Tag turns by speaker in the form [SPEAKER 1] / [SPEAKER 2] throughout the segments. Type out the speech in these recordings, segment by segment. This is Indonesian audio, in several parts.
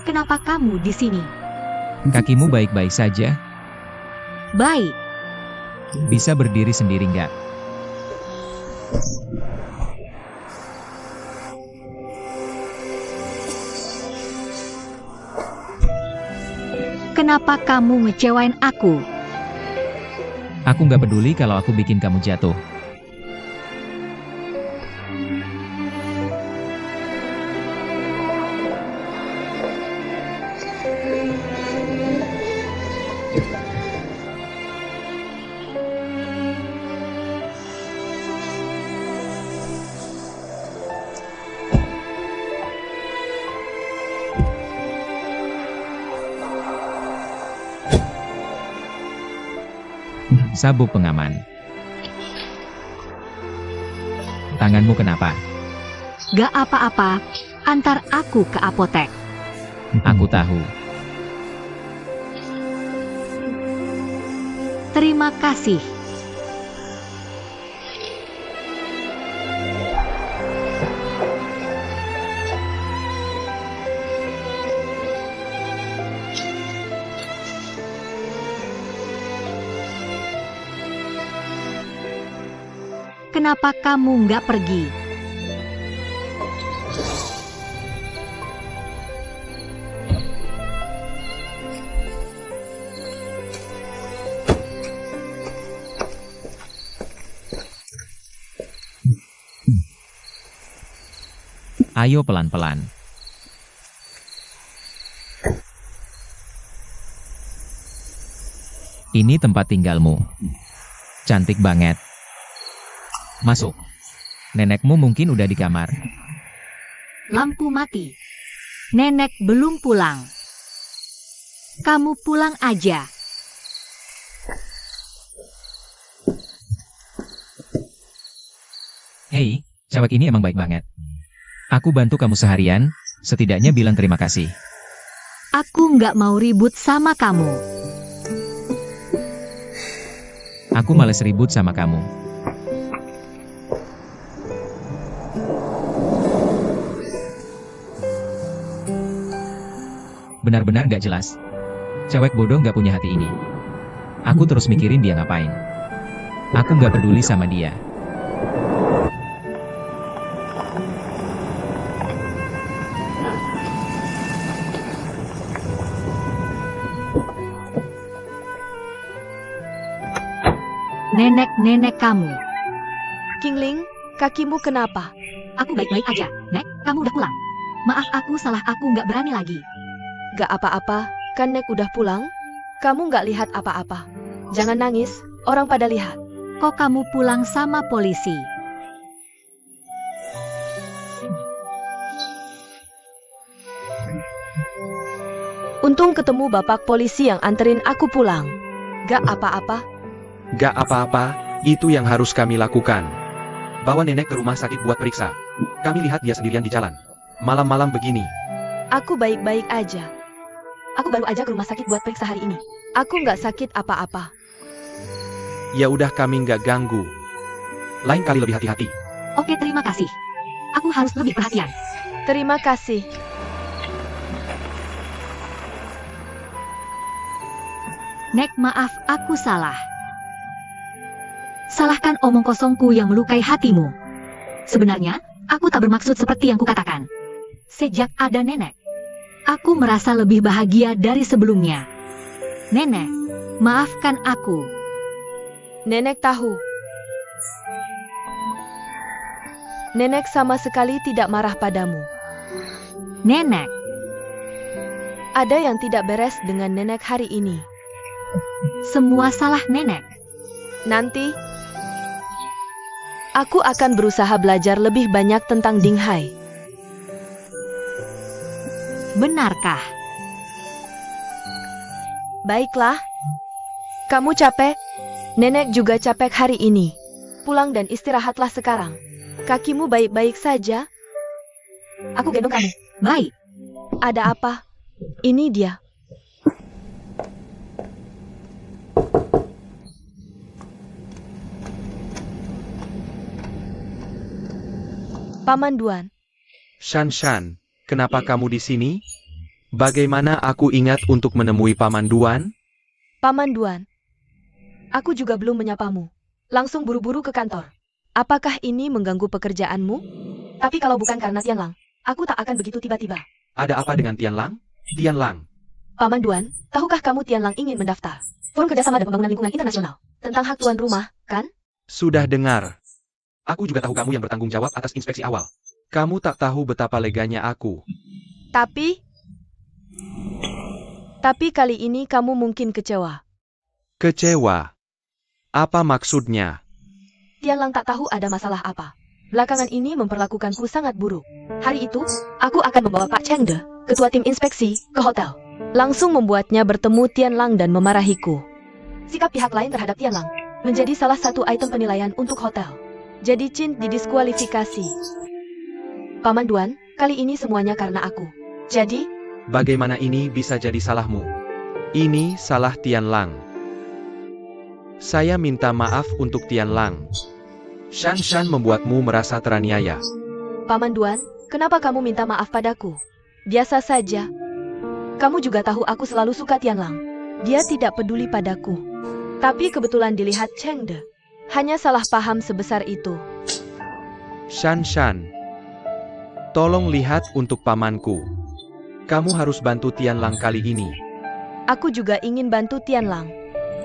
[SPEAKER 1] Kenapa kamu di sini?
[SPEAKER 2] Kakimu baik-baik saja?
[SPEAKER 1] Baik.
[SPEAKER 2] Bisa berdiri sendiri nggak?
[SPEAKER 1] Kenapa kamu ngecewain aku?
[SPEAKER 2] Aku nggak peduli kalau aku bikin kamu jatuh. Sabuk pengaman. Tanganmu kenapa?
[SPEAKER 1] Gak apa-apa, antar aku ke apotek.
[SPEAKER 2] Aku tahu.
[SPEAKER 1] Terima kasih. Kenapa kamu nggak pergi?
[SPEAKER 2] Ayo pelan-pelan. Ini tempat tinggalmu. Cantik banget. Masuk. Nenekmu mungkin udah di kamar.
[SPEAKER 1] Lampu mati. Nenek belum pulang. Kamu pulang aja.
[SPEAKER 2] Hei, cewek ini emang baik banget. Aku bantu kamu seharian, setidaknya bilang terima kasih.
[SPEAKER 1] Aku nggak mau ribut sama kamu.
[SPEAKER 2] Aku males ribut sama kamu. Benar-benar gak jelas. Cewek bodoh gak punya hati ini. Aku terus mikirin dia ngapain. Aku gak peduli sama dia.
[SPEAKER 1] Nenek-nenek kamu.
[SPEAKER 3] Kingling, kakimu kenapa?
[SPEAKER 1] Aku baik-baik aja. Nek, kamu udah pulang. Maaf, aku salah, aku nggak berani lagi.
[SPEAKER 3] Gak apa-apa, kan Nek udah pulang? Kamu gak lihat apa-apa. Jangan nangis, orang pada lihat.
[SPEAKER 1] Kok kamu pulang sama polisi?
[SPEAKER 3] Untung ketemu bapak polisi yang anterin aku pulang. Gak apa-apa.
[SPEAKER 4] Gak apa-apa, itu yang harus kami lakukan. Bawa nenek ke rumah sakit buat periksa. Kami lihat dia sendirian di jalan. Malam-malam begini.
[SPEAKER 3] Aku baik-baik aja.
[SPEAKER 1] Aku baru aja ke rumah sakit buat periksa hari ini.
[SPEAKER 3] Aku gak sakit apa-apa.
[SPEAKER 4] Ya udah kami nggak ganggu. Lain kali lebih hati-hati.
[SPEAKER 1] Oke, terima kasih. Aku harus lebih perhatian.
[SPEAKER 3] Terima kasih.
[SPEAKER 1] Nek, maaf, aku salah. Salahkan omong kosongku yang melukai hatimu. Sebenarnya, aku tak bermaksud seperti yang kukatakan. Sejak ada nenek, aku merasa lebih bahagia dari sebelumnya. Nenek, maafkan aku.
[SPEAKER 3] Nenek tahu. Nenek sama sekali tidak marah padamu.
[SPEAKER 1] Nenek,
[SPEAKER 3] Ada yang tidak beres dengan nenek hari ini.
[SPEAKER 1] semua salah nenek.
[SPEAKER 3] Nanti, aku akan berusaha belajar lebih banyak tentang Dinghai.
[SPEAKER 1] Benarkah?
[SPEAKER 3] Baiklah. Kamu capek? Nenek juga capek hari ini. Pulang dan istirahatlah sekarang. Kakimu baik-baik saja?
[SPEAKER 1] Aku gendong kamu. Baik.
[SPEAKER 3] Ada apa? Ini dia. Paman Duan.
[SPEAKER 4] Shan, kenapa kamu di sini? Bagaimana aku ingat untuk menemui Paman Duan?
[SPEAKER 3] Paman Duan. Aku juga belum menyapamu. Langsung buru-buru ke kantor. Apakah ini mengganggu pekerjaanmu? Tapi kalau bukan karena Tianlang, aku tak akan begitu tiba-tiba.
[SPEAKER 4] Ada apa dengan Tianlang? Tianlang.
[SPEAKER 3] Paman Duan, tahukah kamu Tianlang ingin mendaftar Forum Kerjasama dan Pembangunan Lingkungan Internasional tentang hak tuan rumah, kan?
[SPEAKER 4] Sudah dengar. Aku juga tahu kamu yang bertanggung jawab atas inspeksi awal. Kamu tak tahu betapa leganya aku.
[SPEAKER 3] Tapi kali ini kamu mungkin kecewa.
[SPEAKER 4] Kecewa? Apa maksudnya?
[SPEAKER 3] Tianlang tak tahu ada masalah apa. Belakangan ini memperlakukanku sangat buruk. Hari itu, aku akan membawa Pak Cheng De, ketua tim inspeksi, ke hotel. Langsung membuatnya bertemu Tianlang dan memarahiku. Sikap pihak lain terhadap Tianlang menjadi salah satu item penilaian untuk hotel. Jadi Chin didiskualifikasi. Paman Duan, kali ini semuanya karena aku. Jadi,
[SPEAKER 4] Bagaimana ini bisa jadi salahmu? Ini salah Tianlang. Saya minta maaf untuk Tianlang. Shan membuatmu merasa teraniaya.
[SPEAKER 3] Paman Duan, kenapa kamu minta maaf padaku? Biasa saja. Kamu juga tahu aku selalu suka Tianlang. Dia tidak peduli padaku. Tapi kebetulan dilihat Cheng De. Hanya salah paham sebesar itu.
[SPEAKER 4] Shan, tolong lihat untuk pamanku. Kamu harus bantu Tianlang kali ini.
[SPEAKER 3] Aku juga ingin bantu Tianlang.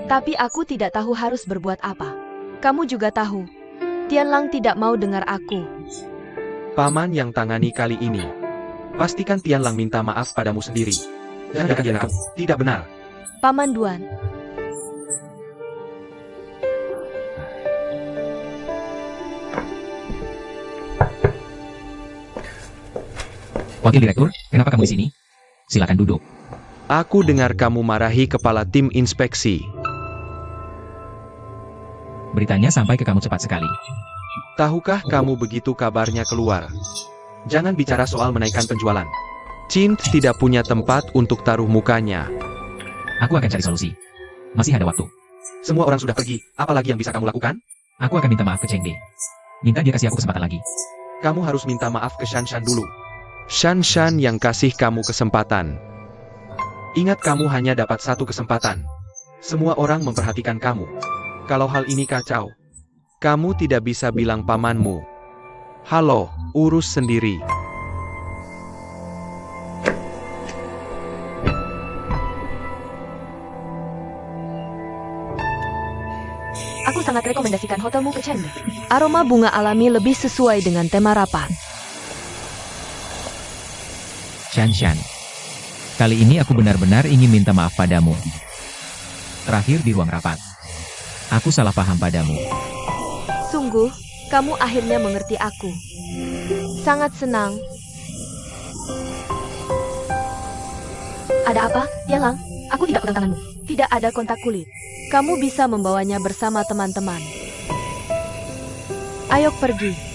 [SPEAKER 3] Tapi aku tidak tahu harus berbuat apa. Kamu juga tahu, Tianlang tidak mau dengar aku.
[SPEAKER 4] Paman yang tangani kali ini. Pastikan Tianlang minta maaf padamu sendiri. Jangan dia nakal. Tidak benar.
[SPEAKER 3] Paman Duan.
[SPEAKER 2] Wakil Direktur, kenapa kamu di sini? Silakan duduk.
[SPEAKER 4] Aku dengar kamu marahi kepala tim inspeksi.
[SPEAKER 2] Beritanya sampai ke kamu cepat sekali.
[SPEAKER 4] Tahukah kamu begitu kabarnya keluar? Jangan bicara soal menaikkan penjualan. Chin tidak punya tempat untuk taruh mukanya.
[SPEAKER 2] Aku akan cari solusi. Masih ada waktu.
[SPEAKER 4] Semua orang sudah pergi, apalagi yang bisa kamu lakukan?
[SPEAKER 2] Aku akan minta maaf ke Cheng De. Minta dia kasih aku kesempatan lagi.
[SPEAKER 4] Kamu harus minta maaf ke Shan dulu. Shan yang kasih kamu kesempatan. Ingat, kamu hanya dapat satu kesempatan. Semua orang memperhatikan kamu. Kalau hal ini kacau, kamu tidak bisa bilang pamanmu, "Halo, urus sendiri."
[SPEAKER 3] Aku sangat rekomendasikan hotelmu ke Cheng De. Aroma bunga alami lebih sesuai dengan tema rapat.
[SPEAKER 2] Shan, kali ini aku benar-benar ingin minta maaf padamu. Terakhir di ruang rapat, aku salah paham padamu.
[SPEAKER 3] Sungguh, kamu akhirnya mengerti aku. Sangat senang. Ada apa, Tianlang? Aku tidak pegang tanganmu. Tidak ada kontak kulit. Kamu bisa membawanya bersama teman-teman. Ayo pergi.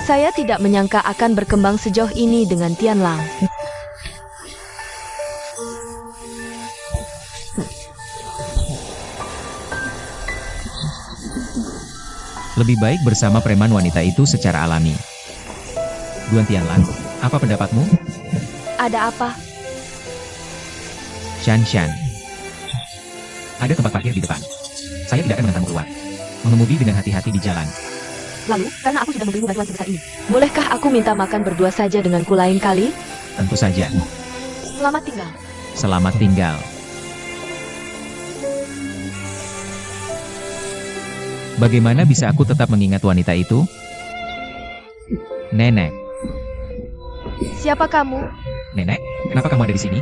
[SPEAKER 3] Saya tidak menyangka akan berkembang sejauh ini dengan Tianlang.
[SPEAKER 2] Lebih baik bersama preman wanita itu secara alami. Duan Tianlang, apa pendapatmu?
[SPEAKER 3] Ada apa?
[SPEAKER 2] Shan. Ada tempat parkir di depan. Saya tidak akan mengantarmu keluar. Mengemudi dengan hati-hati di jalan.
[SPEAKER 3] Lalu, karena aku sudah memberimu bantuan sebesar ini, bolehkah aku minta makan berdua saja denganku lain kali?
[SPEAKER 2] Tentu saja.
[SPEAKER 3] Selamat tinggal.
[SPEAKER 2] Selamat tinggal. Bagaimana bisa aku tetap mengingat wanita itu? Nenek.
[SPEAKER 3] Siapa kamu?
[SPEAKER 2] Nenek, kenapa kamu ada di sini?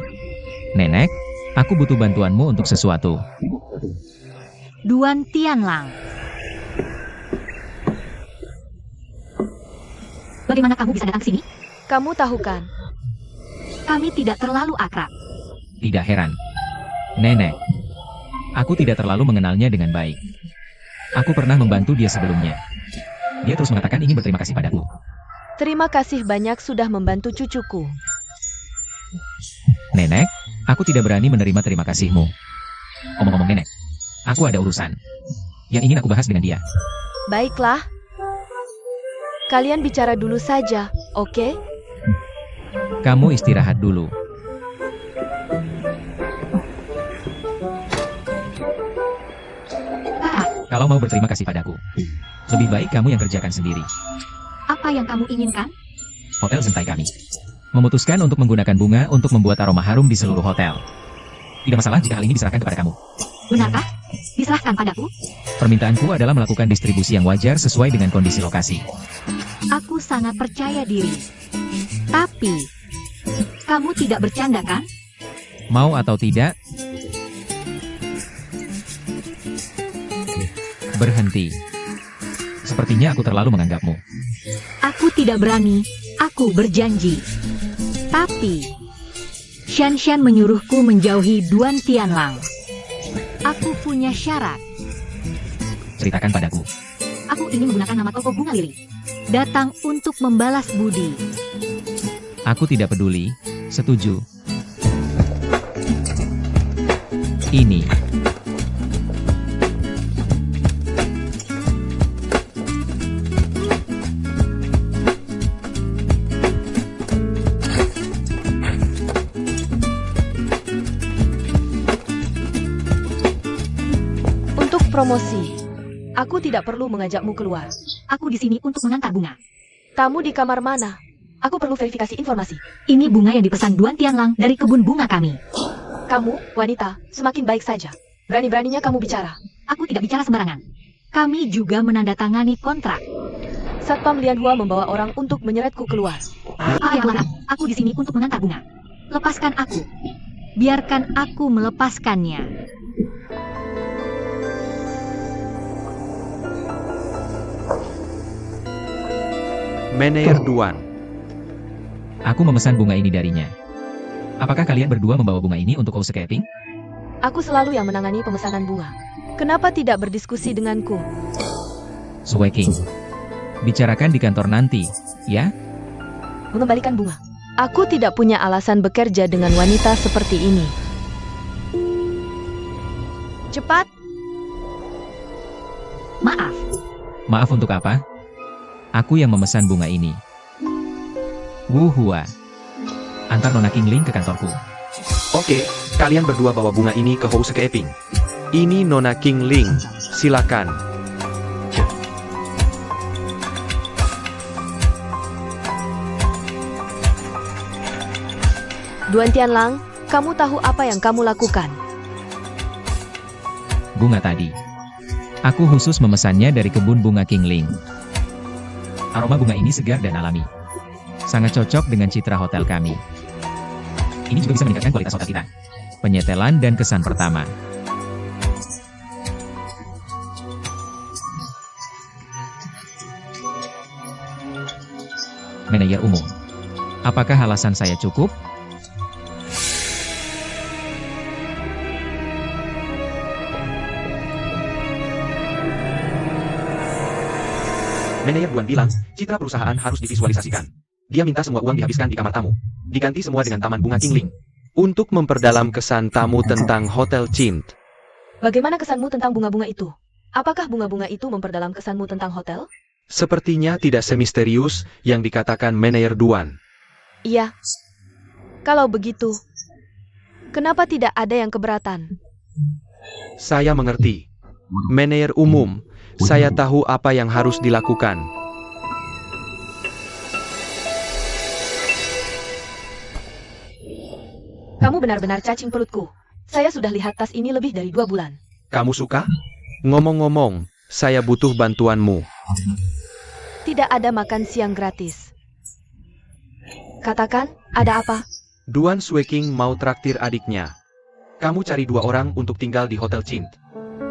[SPEAKER 2] Nenek, aku butuh bantuanmu untuk sesuatu.
[SPEAKER 1] Duan Tianlang. Bagaimana kamu bisa datang ke sini?
[SPEAKER 3] Kamu tahu kan?
[SPEAKER 1] Kami tidak terlalu akrab.
[SPEAKER 2] Tidak heran. Nenek. Aku tidak terlalu mengenalnya dengan baik. Aku pernah membantu dia sebelumnya. Dia terus mengatakan ingin berterima kasih padaku.
[SPEAKER 3] Terima kasih banyak sudah membantu cucuku.
[SPEAKER 2] Nenek, aku tidak berani menerima terima kasihmu. Omong-omong nenek, aku ada urusan yang ingin aku bahas dengan dia.
[SPEAKER 3] Baiklah. Kalian bicara dulu saja, oke?
[SPEAKER 2] Kamu istirahat dulu. Kalau mau berterima kasih padaku, lebih baik kamu yang kerjakan sendiri.
[SPEAKER 1] Apa yang kamu inginkan?
[SPEAKER 2] Hotel Zentai kami memutuskan untuk menggunakan bunga untuk membuat aroma harum di seluruh hotel. Tidak masalah jika hal ini diserahkan kepada kamu.
[SPEAKER 1] Benarkah? Diserahkan padaku?
[SPEAKER 2] Permintaanku adalah melakukan distribusi yang wajar sesuai dengan kondisi lokasi.
[SPEAKER 1] Aku sangat percaya diri. Tapi, kamu tidak bercanda kan?
[SPEAKER 2] Mau atau tidak? Berhenti. Sepertinya aku terlalu menganggapmu.
[SPEAKER 1] Aku tidak berani, aku berjanji. Tapi, Shanshan menyuruhku menjauhi Duan Tianlang. Aku punya syarat.
[SPEAKER 2] Ceritakan padaku.
[SPEAKER 1] Aku ingin menggunakan nama toko bunga lili. Datang untuk membalas budi.
[SPEAKER 2] Aku tidak peduli. Setuju. Ini.
[SPEAKER 3] Untuk promosi, aku tidak perlu mengajakmu keluar.
[SPEAKER 1] Aku di sini untuk mengantar bunga.
[SPEAKER 3] Kamu di kamar mana? Aku perlu verifikasi informasi.
[SPEAKER 1] Ini bunga yang dipesan Duan Tianlang dari kebun bunga kami.
[SPEAKER 3] Kamu, wanita, semakin baik saja. Berani-beraninya kamu bicara.
[SPEAKER 1] Aku tidak bicara sembarangan. Kami juga menandatangani kontrak.
[SPEAKER 3] Satpam Lianhua membawa orang untuk menyeretku keluar.
[SPEAKER 1] Apa yang larang? Aku di sini untuk mengantar bunga. Lepaskan aku. Biarkan aku melepaskannya.
[SPEAKER 4] Meneer Duan.
[SPEAKER 2] Aku memesan bunga ini darinya. Apakah kalian berdua membawa bunga ini untuk housekeeping?
[SPEAKER 3] Aku selalu yang menangani pemesanan bunga. Kenapa tidak berdiskusi denganku?
[SPEAKER 2] Sue King. Bicarakan di kantor nanti, ya?
[SPEAKER 3] Mengembalikan bunga. Aku tidak punya alasan bekerja dengan wanita seperti ini. Cepat.
[SPEAKER 1] Maaf.
[SPEAKER 2] Maaf untuk apa? Aku yang memesan bunga ini. Wuhua. Antar Nona Kingling ke kantorku.
[SPEAKER 4] Oke, kalian berdua bawa bunga ini ke housekeeping. Ini Nona Kingling, silakan.
[SPEAKER 3] Duan Tianlang, kamu tahu apa yang kamu lakukan?
[SPEAKER 2] Bunga tadi. Aku khusus memesannya dari kebun bunga Kingling. Aroma bunga ini segar dan alami. Sangat cocok dengan citra hotel kami. Ini juga bisa meningkatkan kualitas hotel kita. Penyetelan dan kesan pertama. Manajer umum. Apakah alasan saya cukup?
[SPEAKER 4] Manajer Duan bilang, citra perusahaan harus divisualisasikan. Dia minta semua uang dihabiskan di kamar tamu. Diganti semua dengan taman bunga Kingling. Untuk memperdalam kesan tamu tentang Hotel Chint.
[SPEAKER 3] Bagaimana kesanmu tentang bunga-bunga itu? Apakah bunga-bunga itu memperdalam kesanmu tentang hotel?
[SPEAKER 4] Sepertinya tidak semisterius yang dikatakan Manajer Duan.
[SPEAKER 3] Iya. Kalau begitu, kenapa tidak ada yang keberatan?
[SPEAKER 4] Saya mengerti. Manajer umum, saya tahu apa yang harus dilakukan.
[SPEAKER 3] Kamu benar-benar cacing perutku. Saya sudah lihat tas ini lebih dari 2 bulan.
[SPEAKER 4] Kamu suka? Ngomong-ngomong, saya butuh bantuanmu.
[SPEAKER 3] Tidak ada makan siang gratis. Katakan, ada apa?
[SPEAKER 4] Duan Sweking mau traktir adiknya. Kamu cari 2 orang untuk tinggal di Hotel Chint.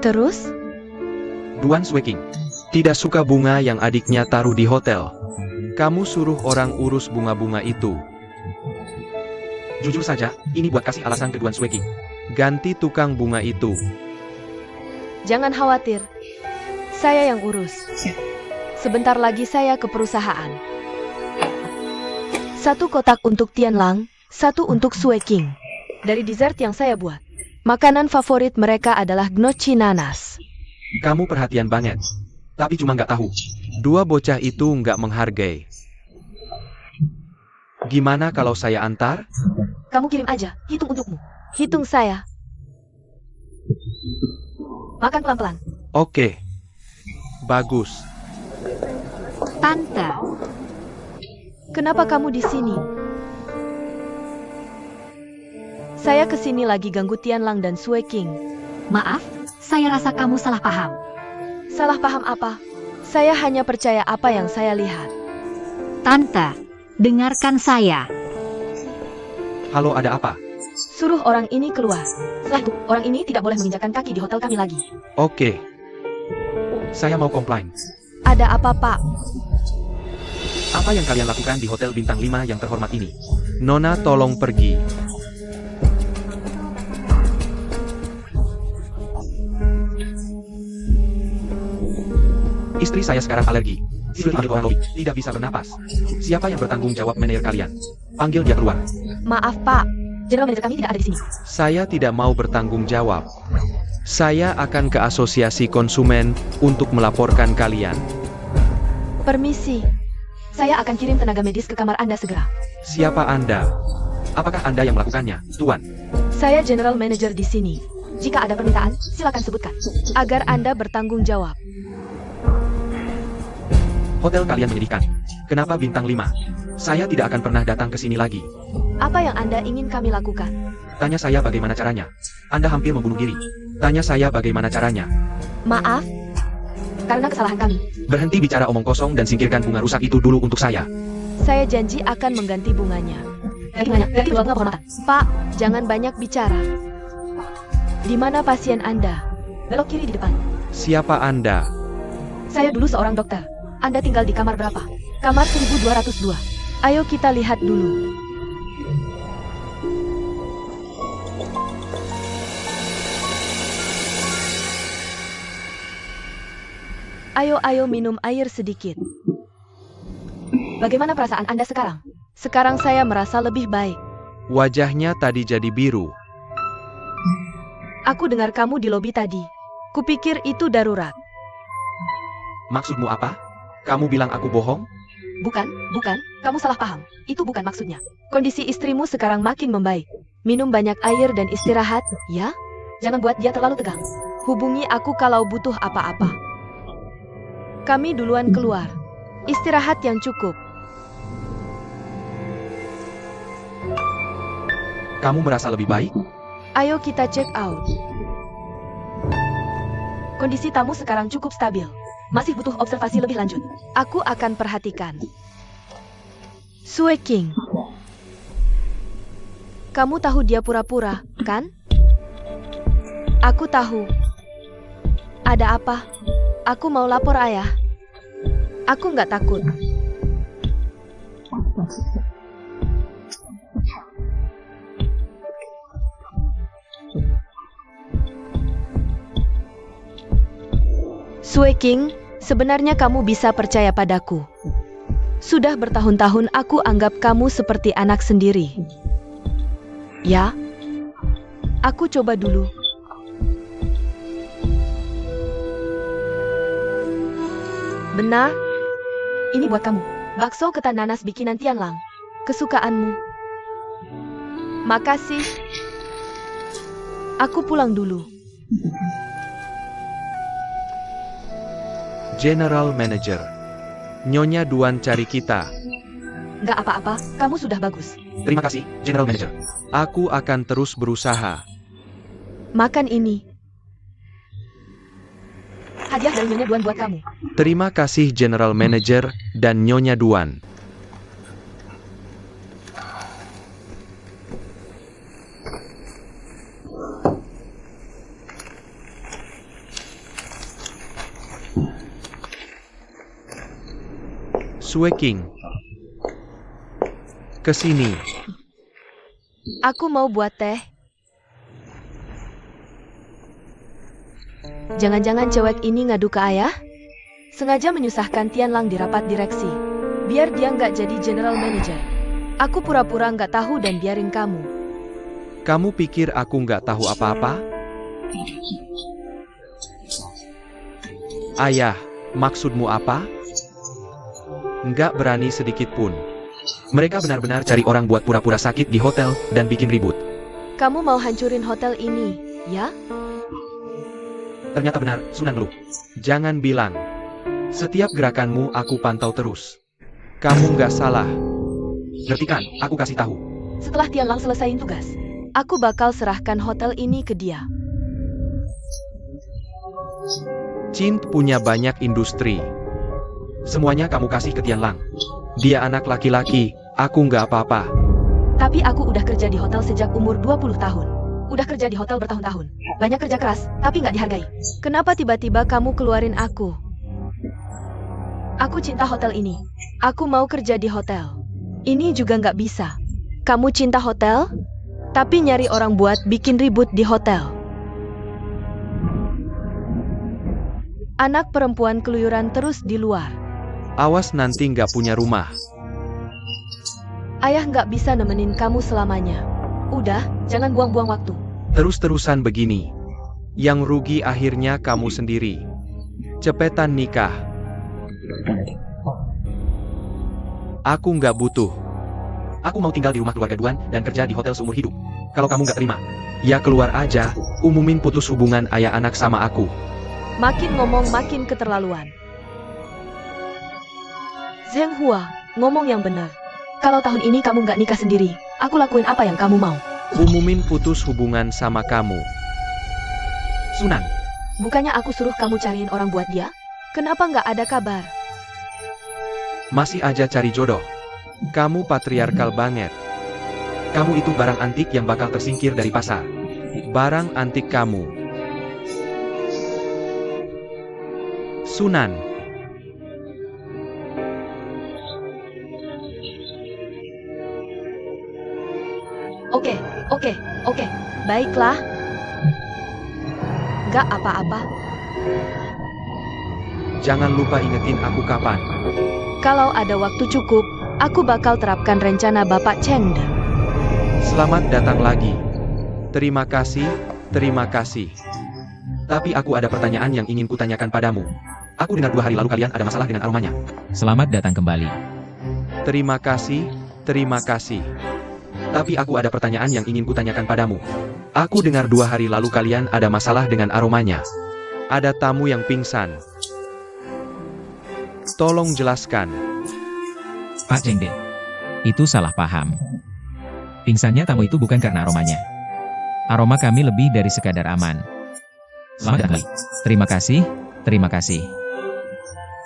[SPEAKER 3] Terus?
[SPEAKER 4] Duan Sweking tidak suka bunga yang adiknya taruh di hotel. Kamu suruh orang urus bunga-bunga itu. Jujur saja, ini buat kasih alasan ke Tuan Sui King. Ganti tukang bunga itu.
[SPEAKER 3] Jangan khawatir. Saya yang urus. Sebentar lagi saya ke perusahaan. 1 kotak untuk Tianlang, 1 untuk Sui King. Dari dessert yang saya buat. Makanan favorit mereka adalah gnocchi nanas.
[SPEAKER 4] Kamu perhatian banget. Tapi cuma nggak tahu. 2 bocah itu nggak menghargai. Gimana kalau saya antar?
[SPEAKER 3] Kamu kirim aja, hitung untukmu. Hitung saya. Makan pelan-pelan.
[SPEAKER 4] Oke. Bagus.
[SPEAKER 1] Tante,
[SPEAKER 3] Kenapa kamu di sini? Saya kesini lagi ganggu Tianlang dan Sui King.
[SPEAKER 1] maaf, saya rasa kamu salah paham.
[SPEAKER 3] Salah paham apa? Saya hanya percaya apa yang saya lihat.
[SPEAKER 1] Tante, dengarkan saya.
[SPEAKER 4] Halo, ada apa?
[SPEAKER 3] Suruh orang ini keluar. Setelah itu, orang ini tidak boleh menginjakkan kaki di hotel kami lagi.
[SPEAKER 4] Oke. Saya mau komplain.
[SPEAKER 3] Ada apa, Pak?
[SPEAKER 4] Apa yang kalian lakukan di Hotel Bintang 5 yang terhormat ini? Nona, tolong pergi. Istri saya sekarang alergi. Tidak bisa bernapas. Siapa yang bertanggung jawab manajer kalian? Panggil dia keluar.
[SPEAKER 3] Maaf, Pak. General manager kami tidak ada di sini.
[SPEAKER 4] Saya tidak mau bertanggung jawab. Saya akan ke asosiasi konsumen untuk melaporkan kalian.
[SPEAKER 3] Permisi. Saya akan kirim tenaga medis ke kamar Anda segera.
[SPEAKER 4] Siapa Anda? Apakah Anda yang melakukannya, Tuan?
[SPEAKER 3] Saya general manager di sini. Jika ada permintaan, silakan sebutkan. Agar Anda bertanggung jawab.
[SPEAKER 4] Hotel kalian menyedihkan. Kenapa bintang 5? Saya tidak akan pernah datang ke sini lagi.
[SPEAKER 3] Apa yang Anda ingin kami lakukan?
[SPEAKER 4] Tanya saya bagaimana caranya. Anda hampir membunuh diri. Tanya saya bagaimana caranya.
[SPEAKER 3] Maaf. Karena kesalahan kami.
[SPEAKER 4] Berhenti bicara omong kosong dan singkirkan bunga rusak itu dulu untuk saya.
[SPEAKER 3] Saya janji akan mengganti bunganya. Ganti bunga penghormatan. Pak, jangan banyak bicara. Di mana pasien Anda? Belok kiri di depan.
[SPEAKER 4] Siapa Anda?
[SPEAKER 3] Saya dulu seorang dokter. Anda tinggal di kamar berapa? Kamar 1202. Ayo kita lihat dulu. Ayo minum air sedikit. Bagaimana perasaan Anda sekarang? Sekarang saya merasa lebih baik.
[SPEAKER 4] Wajahnya tadi jadi biru.
[SPEAKER 3] Aku dengar kamu di lobi tadi. Kupikir itu darurat.
[SPEAKER 4] Maksudmu apa? Kamu bilang aku bohong?
[SPEAKER 3] Bukan. Kamu salah paham. Itu bukan maksudnya. Kondisi istrimu sekarang makin membaik. Minum banyak air dan istirahat, ya? Jangan buat dia terlalu tegang. Hubungi aku kalau butuh apa-apa. Kami duluan keluar. Istirahat yang cukup.
[SPEAKER 4] Kamu merasa lebih baik?
[SPEAKER 3] Ayo kita check out. Kondisi tamu sekarang cukup stabil. Masih butuh observasi lebih lanjut. Aku akan perhatikan. Sui King. Kamu tahu dia pura-pura, kan? Aku tahu. Ada apa? Aku mau lapor ayah. Aku nggak takut. Sui King, sebenarnya kamu bisa percaya padaku. Sudah bertahun-tahun aku anggap kamu seperti anak sendiri. Ya, aku coba dulu. Benar? Ini buat kamu. Bakso ketan nanas bikinan Tianlang. Kesukaanmu. Makasih. Aku pulang dulu.
[SPEAKER 4] General Manager. Nyonya Duan cari kita.
[SPEAKER 3] Nggak apa-apa, kamu sudah bagus.
[SPEAKER 4] Terima kasih, General Manager. Aku akan terus berusaha.
[SPEAKER 3] Makan ini. Hadiah dari Nyonya Duan buat kamu.
[SPEAKER 4] Terima kasih General Manager dan Nyonya Duan. Sue King. Kesini.
[SPEAKER 3] Aku mau buat teh. Jangan-jangan cewek ini ngadu ke ayah? Sengaja menyusahkan Tianlang di rapat direksi. Biar dia nggak jadi general manager. Aku pura-pura nggak tahu dan biarin kamu.
[SPEAKER 4] Kamu pikir aku nggak tahu apa-apa? Ayah, maksudmu apa? Nggak berani sedikit pun. Mereka benar-benar cari orang buat pura-pura sakit di hotel dan bikin ribut.
[SPEAKER 3] Kamu mau hancurin hotel ini, ya?
[SPEAKER 4] Ternyata benar, Sunan Lu. Jangan bilang. Setiap gerakanmu aku pantau terus. Kamu nggak salah. Ngerti kan? Aku kasih tahu.
[SPEAKER 3] Setelah Tianlang selesaiin tugas, aku bakal serahkan hotel ini ke dia.
[SPEAKER 4] Chin punya banyak industri. Semuanya kamu kasih ke Tianlang. Dia anak laki-laki, aku nggak apa-apa.
[SPEAKER 3] Tapi aku udah kerja di hotel sejak umur 20 tahun. Udah kerja di hotel bertahun-tahun. Banyak kerja keras, tapi nggak dihargai. Kenapa tiba-tiba kamu keluarin aku? Aku cinta hotel ini. Aku mau kerja di hotel. Ini juga nggak bisa. Kamu cinta hotel, tapi nyari orang buat bikin ribut di hotel. Anak perempuan keluyuran terus di luar.
[SPEAKER 4] Awas nanti nggak punya rumah.
[SPEAKER 3] Ayah nggak bisa nemenin kamu selamanya. Udah, jangan buang-buang waktu.
[SPEAKER 4] Terus-terusan begini. Yang rugi akhirnya kamu sendiri. Cepetan nikah. Aku nggak butuh. Aku mau tinggal di rumah keluarga Duan dan kerja di hotel seumur hidup. Kalau kamu nggak terima, ya keluar aja, umumin putus hubungan ayah anak sama aku.
[SPEAKER 3] Makin ngomong makin keterlaluan. Zheng Hua, ngomong yang benar. Kalau tahun ini kamu nggak nikah sendiri, aku lakuin apa yang kamu mau.
[SPEAKER 4] Umumin putus hubungan sama kamu. Sunan,
[SPEAKER 3] Bukannya aku suruh kamu cariin orang buat dia? Kenapa nggak ada kabar?
[SPEAKER 4] masih aja cari jodoh. Kamu patriarkal banget. Kamu itu barang antik yang bakal tersingkir dari pasar. Barang antik kamu. Sunan.
[SPEAKER 3] Oke, baiklah. Gak apa-apa.
[SPEAKER 4] Jangan lupa ingetin aku kapan.
[SPEAKER 3] Kalau ada waktu cukup, aku bakal terapkan rencana Bapak Chengde.
[SPEAKER 4] Selamat datang lagi. Terima kasih, terima kasih. Tapi aku ada pertanyaan yang ingin kutanyakan padamu. Aku dengar 2 hari lalu kalian ada masalah dengan aromanya.
[SPEAKER 2] Selamat datang kembali.
[SPEAKER 4] Terima kasih, terima kasih. Tapi aku ada pertanyaan yang ingin kutanyakan padamu. Aku dengar 2 hari lalu kalian ada masalah dengan aromanya. Ada tamu yang pingsan. Tolong jelaskan.
[SPEAKER 2] Pak Chengde, itu salah paham. Pingsannya tamu itu bukan karena aromanya. Aroma kami lebih dari sekadar aman. Selamat datang kembali. Terima kasih, terima kasih.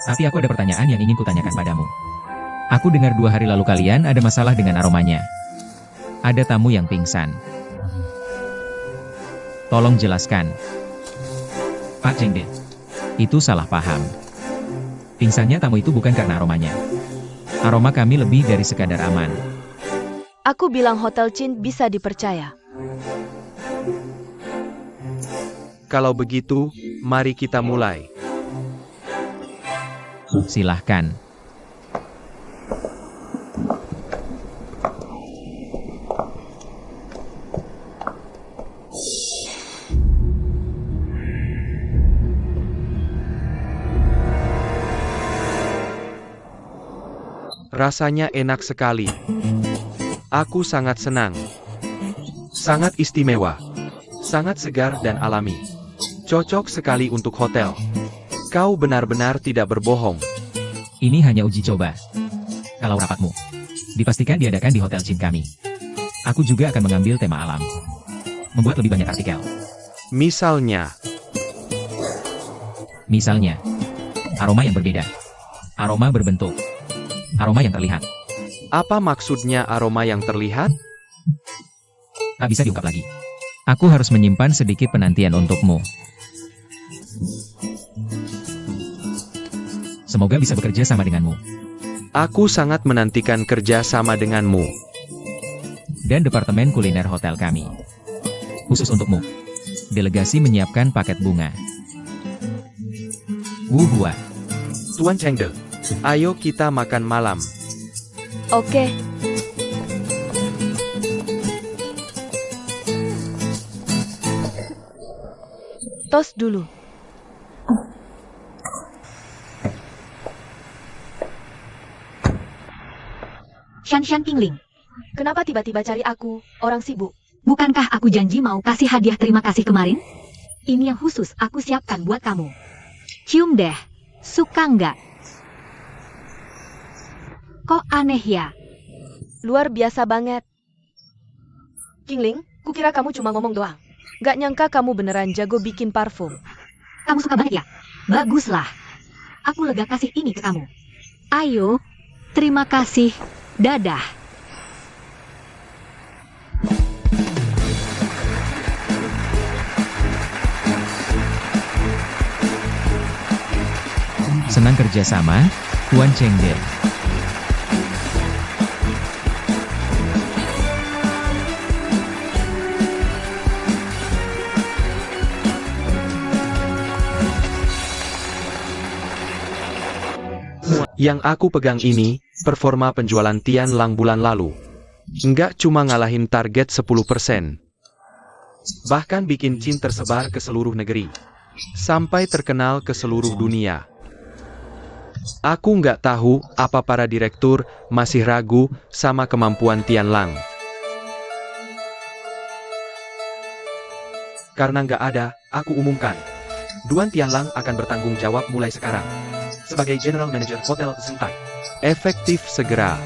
[SPEAKER 2] Tapi aku ada pertanyaan yang ingin kutanyakan padamu. Aku dengar 2 hari lalu kalian ada masalah dengan aromanya. Ada tamu yang pingsan. Tolong jelaskan. Pak Chengde, itu salah paham. Pingsannya tamu itu bukan karena aromanya. Aroma kami lebih dari sekadar aman.
[SPEAKER 3] Aku bilang Hotel Chin bisa dipercaya.
[SPEAKER 4] Kalau begitu, mari kita mulai.
[SPEAKER 2] Silahkan.
[SPEAKER 4] Rasanya enak sekali. Aku sangat senang. Sangat istimewa. Sangat segar dan alami. Cocok sekali untuk hotel. Kau benar-benar tidak berbohong.
[SPEAKER 2] Ini hanya uji coba. Kalau rapatmu dipastikan diadakan di Hotel Chin kami. Aku juga akan mengambil tema alam. Membuat lebih banyak artikel.
[SPEAKER 4] Misalnya,
[SPEAKER 2] aroma yang berbeda. Aroma berbentuk. Aroma yang terlihat.
[SPEAKER 4] apa maksudnya aroma yang terlihat?
[SPEAKER 2] Tak bisa diungkap lagi. Aku harus menyimpan sedikit penantian untukmu. Semoga bisa bekerja sama denganmu.
[SPEAKER 4] Aku sangat menantikan kerja sama denganmu.
[SPEAKER 2] Dan departemen kuliner hotel kami. Khusus untukmu. Delegasi menyiapkan paket bunga. Wuhua.
[SPEAKER 4] Tuan Chengde, ayo kita makan malam.
[SPEAKER 3] Oke. Tos dulu.
[SPEAKER 1] Shan Qingling,
[SPEAKER 3] Kenapa tiba-tiba cari aku, orang sibuk?
[SPEAKER 1] bukankah aku janji mau kasih hadiah terima kasih kemarin? Ini yang khusus aku siapkan buat kamu. Cium deh, suka nggak? Kok aneh ya?
[SPEAKER 3] Luar biasa banget. Qingling, kukira kamu cuma ngomong doang. Gak nyangka kamu beneran jago bikin parfum.
[SPEAKER 1] Kamu suka banget ya? Baguslah. Aku lega kasih ini ke kamu. Ayo, terima kasih. Dadah.
[SPEAKER 2] Senang kerjasama, Tuan Chengde.
[SPEAKER 4] Yang aku pegang ini, performa penjualan Tian Lang bulan lalu. Nggak cuma ngalahin target 10%. Bahkan bikin Chin tersebar ke seluruh negeri. Sampai terkenal ke seluruh dunia. Aku nggak tahu apa para direktur masih ragu sama kemampuan Tian Lang. Karena nggak ada, aku umumkan. Duan Tian Lang akan bertanggung jawab mulai sekarang. Sebagai General Manager Hotel Zentai. Efektif segera.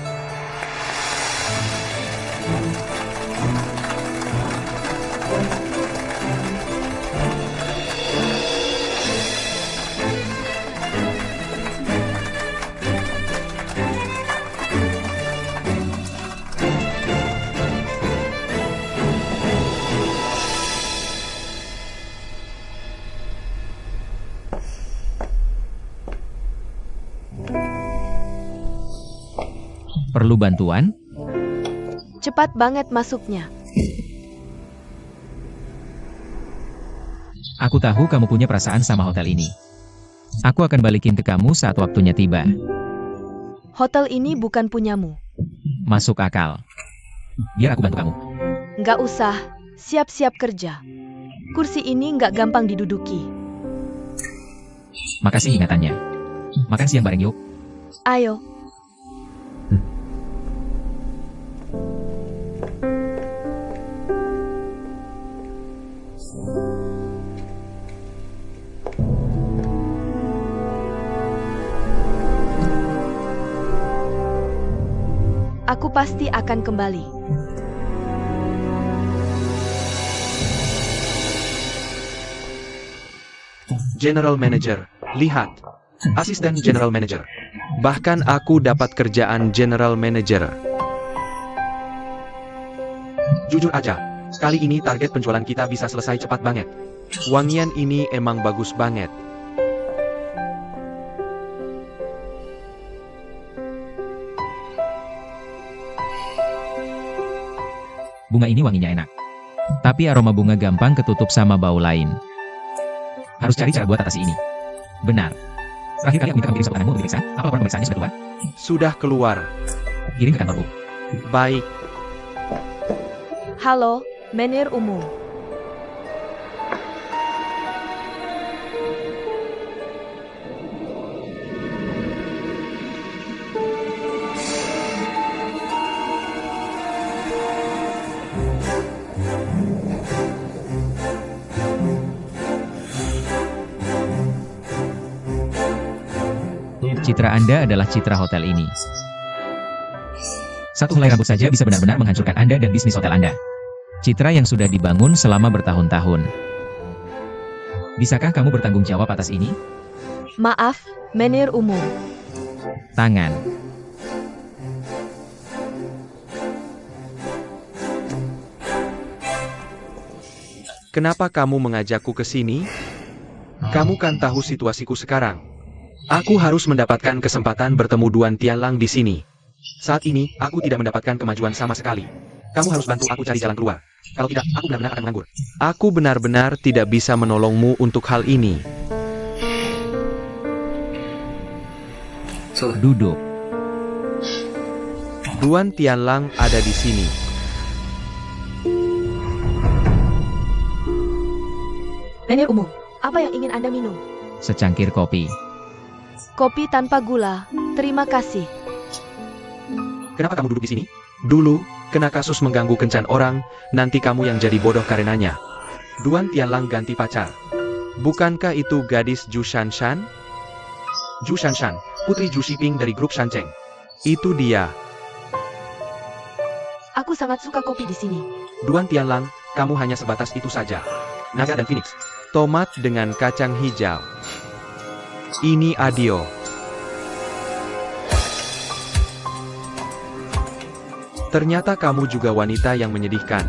[SPEAKER 2] Perlu bantuan?
[SPEAKER 3] Cepat banget masuknya.
[SPEAKER 2] Aku tahu kamu punya perasaan sama hotel ini. Aku akan balikin ke kamu saat waktunya tiba.
[SPEAKER 3] Hotel ini bukan punyamu.
[SPEAKER 2] Masuk akal. Biar aku bantu kamu.
[SPEAKER 3] Nggak usah, siap-siap kerja. Kursi ini nggak gampang diduduki.
[SPEAKER 2] Makasih ingatannya. Makan siang bareng yuk.
[SPEAKER 3] Ayo. Aku pasti akan kembali.
[SPEAKER 4] General Manager, lihat. Asisten General Manager. Bahkan aku dapat kerjaan General Manager. Jujur aja, kali ini target penjualan kita bisa selesai cepat banget. Wangian ini emang bagus banget.
[SPEAKER 2] Bunga ini wanginya enak. Tapi aroma bunga gampang ketutup sama bau lain. Harus cari cara buat atasi ini. Benar. Terakhir kali aku minta kamu kirim sapu tanganmu untuk diperiksa. Apa laporan pemeriksaannya sudah keluar?
[SPEAKER 4] Sudah keluar.
[SPEAKER 2] Kirim ke kantorku.
[SPEAKER 4] Baik.
[SPEAKER 3] Halo, Menir Umum.
[SPEAKER 2] Citra Anda adalah citra hotel ini. Satu helai rambut saja bisa benar-benar menghancurkan Anda dan bisnis hotel Anda. Citra yang sudah dibangun selama bertahun-tahun. Bisakah kamu bertanggung jawab atas ini?
[SPEAKER 3] Maaf, Menir Umum.
[SPEAKER 2] Tangan.
[SPEAKER 4] Kenapa kamu mengajakku ke sini? Kamu kan tahu situasiku sekarang. Aku harus mendapatkan kesempatan bertemu Duan Tianlang di sini. Saat ini, aku tidak mendapatkan kemajuan sama sekali. Kamu harus bantu aku cari jalan keluar. Kalau tidak, aku benar-benar akan menganggur. Aku benar-benar tidak bisa menolongmu untuk hal ini.
[SPEAKER 2] Duduk.
[SPEAKER 4] Duan Tianlang ada di sini.
[SPEAKER 3] Nenek umum, apa yang ingin Anda minum?
[SPEAKER 2] Secangkir kopi.
[SPEAKER 3] Kopi tanpa gula. Terima kasih.
[SPEAKER 4] Kenapa kamu duduk di sini? Dulu, kena kasus mengganggu kencan orang, nanti kamu yang jadi bodoh karenanya. Duan Tianlang ganti pacar. Bukankah itu gadis Zhu Shanshan? Zhu Shanshan, putri Zhu Xiping dari grup Shancheng. Itu dia.
[SPEAKER 3] Aku sangat suka kopi di sini.
[SPEAKER 4] Duan Tianlang, kamu hanya sebatas itu saja. Naga dan Phoenix. Tomat dengan kacang hijau. Ini Adio. Ternyata kamu juga wanita yang menyedihkan.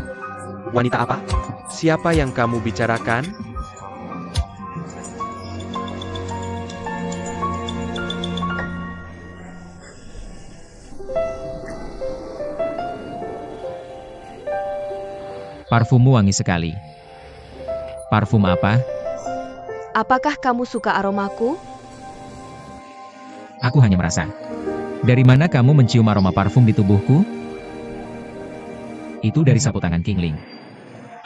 [SPEAKER 4] Wanita apa? Siapa yang kamu bicarakan?
[SPEAKER 2] Parfummu wangi sekali. Parfum apa?
[SPEAKER 3] Apakah kamu suka aromaku?
[SPEAKER 2] Aku hanya merasa. Dari mana kamu mencium aroma parfum di tubuhku? Itu dari sapu tangan King Ling.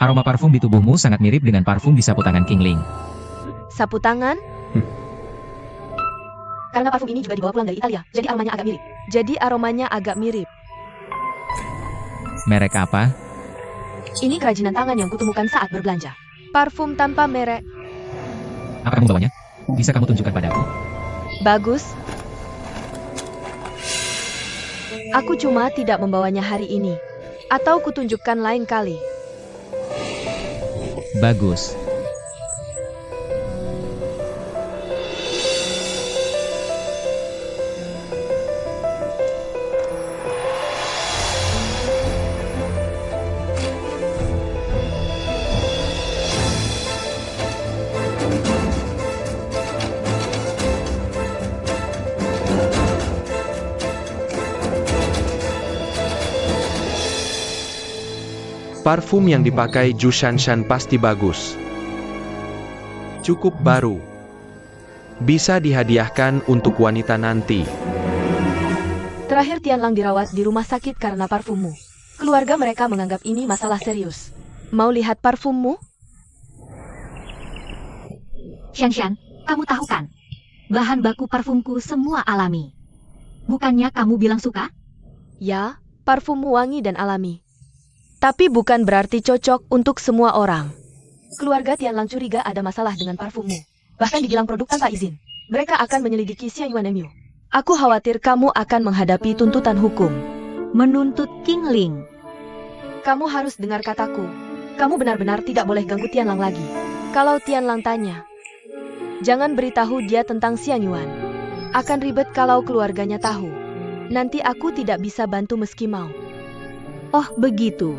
[SPEAKER 2] Aroma parfum di tubuhmu sangat mirip dengan parfum di sapu tangan King Ling.
[SPEAKER 3] Sapu tangan? Karena parfum ini juga dibawa pulang dari Italia, jadi aromanya agak mirip. Jadi aromanya agak mirip.
[SPEAKER 2] Merek apa?
[SPEAKER 3] Ini kerajinan tangan yang kutemukan saat berbelanja. Parfum tanpa merek.
[SPEAKER 2] Apa kamu bawanya? Bisa kamu tunjukkan padaku?
[SPEAKER 3] Bagus. Aku cuma tidak membawanya hari ini. Atau kutunjukkan lain kali.
[SPEAKER 2] Bagus.
[SPEAKER 4] Parfum yang dipakai Zhu Shanshan pasti bagus. Cukup baru. Bisa dihadiahkan untuk wanita nanti.
[SPEAKER 3] Terakhir Tianlang dirawat di rumah sakit karena parfummu. Keluarga mereka menganggap ini masalah serius. Mau lihat parfummu?
[SPEAKER 1] Shanshan, kamu tahu kan? Bahan baku parfumku semua alami. Bukannya kamu bilang suka?
[SPEAKER 3] Ya, parfummu wangi dan alami. Tapi bukan berarti cocok untuk semua orang. Keluarga Tianlang curiga ada masalah dengan parfummu. Bahkan dibilang produk tanpa izin. Mereka akan menyelidiki Xia Yuan Emu. Aku khawatir kamu akan menghadapi tuntutan hukum.
[SPEAKER 1] Menuntut King Ling.
[SPEAKER 3] Kamu harus dengar kataku. Kamu benar-benar tidak boleh ganggu Tianlang lagi. Kalau Tianlang tanya, jangan beritahu dia tentang Xia Yuan. Akan ribet kalau keluarganya tahu. Nanti aku tidak bisa bantu meski mau.
[SPEAKER 1] Oh begitu.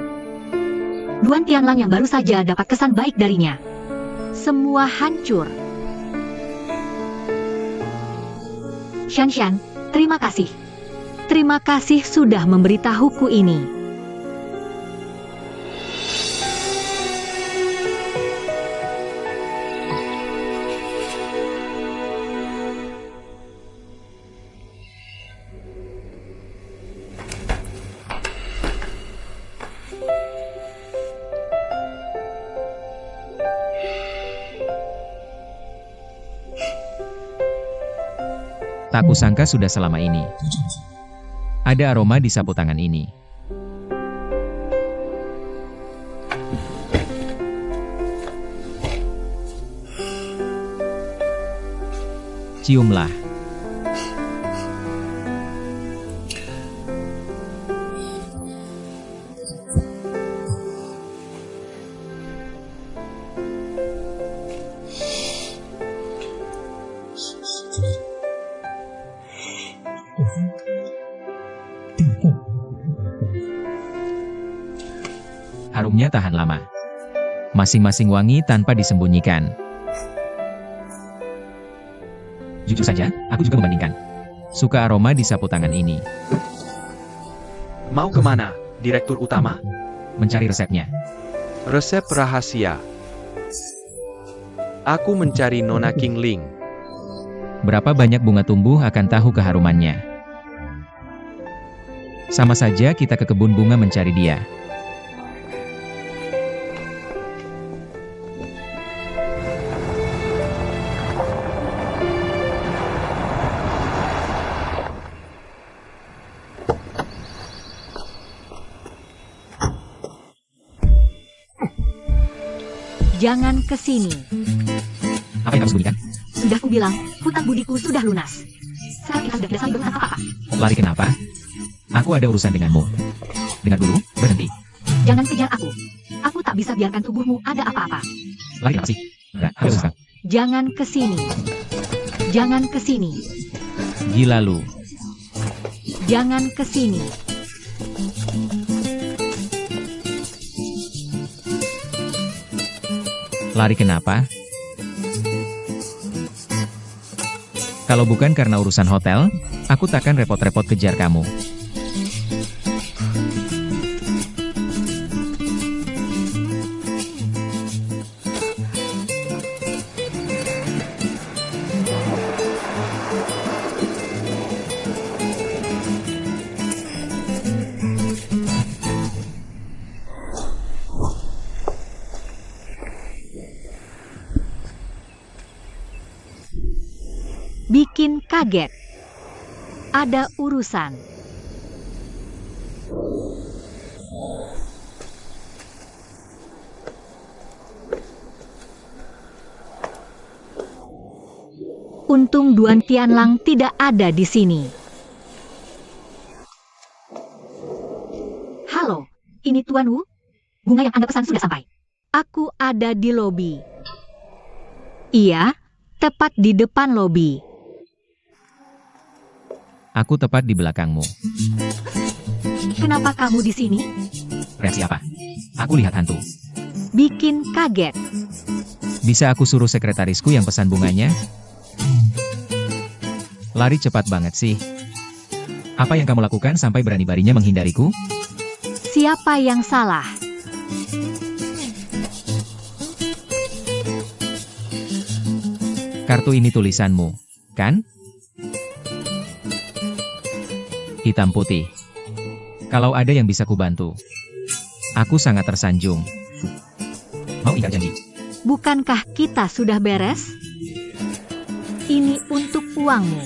[SPEAKER 1] Duan Tianlang yang baru saja dapat kesan baik darinya. Semua hancur. Shanshan, terima kasih. Terima kasih sudah memberitahuku ini.
[SPEAKER 2] Tak kusangka sudah selama ini. Ada aroma di sapu tangan ini. Ciumlah. Harumnya tahan lama. Masing-masing wangi tanpa disembunyikan. Jujur saja, aku juga membandingkan. Suka aroma di sapu tangan ini.
[SPEAKER 4] Mau kemana, Direktur Utama?
[SPEAKER 2] Mencari resepnya.
[SPEAKER 4] Resep rahasia. Aku mencari Nona Qingling.
[SPEAKER 2] Berapa banyak bunga tumbuh akan tahu keharumannya. Sama saja kita ke kebun bunga mencari dia.
[SPEAKER 1] Jangan ke sini.
[SPEAKER 2] Apa yang kamu sembunyikan?
[SPEAKER 1] Sudah kubilang, hutang budiku sudah lunas. Sekarang kita sudah tidak saling berurusan apa-apa.
[SPEAKER 2] Lari kenapa? Aku ada urusan denganmu. Dengar dulu, berhenti.
[SPEAKER 1] Jangan kejar aku. Aku tak bisa biarkan tubuhmu ada apa-apa.
[SPEAKER 2] Lari kenapa sih? Enggak, ada urusan.
[SPEAKER 1] Jangan ke sini. Jangan ke sini.
[SPEAKER 2] Gila lu.
[SPEAKER 1] Jangan ke sini.
[SPEAKER 2] Lari kenapa? Kalau bukan karena urusan hotel, aku takkan repot-repot kejar kamu.
[SPEAKER 1] Bikin kaget. Ada urusan. Untung Duan Tianlang tidak ada di sini. Halo, ini Tuan Wu. Bunga yang Anda pesan sudah sampai. Aku ada di lobi. Iya, tepat di depan lobi.
[SPEAKER 2] Aku tepat di belakangmu.
[SPEAKER 1] Kenapa kamu di sini?
[SPEAKER 2] Reaksi apa? Aku lihat hantu.
[SPEAKER 1] Bikin kaget.
[SPEAKER 2] Bisa aku suruh sekretarisku yang pesan bunganya? Lari cepat banget sih. Apa yang kamu lakukan sampai berani-barinya menghindariku?
[SPEAKER 1] Siapa yang salah?
[SPEAKER 2] Kartu ini tulisanmu, kan? Hitam putih. Kalau ada yang bisa kubantu, aku sangat tersanjung. Mau ingkar janji?
[SPEAKER 1] Bukankah kita sudah beres? Ini untuk uangmu.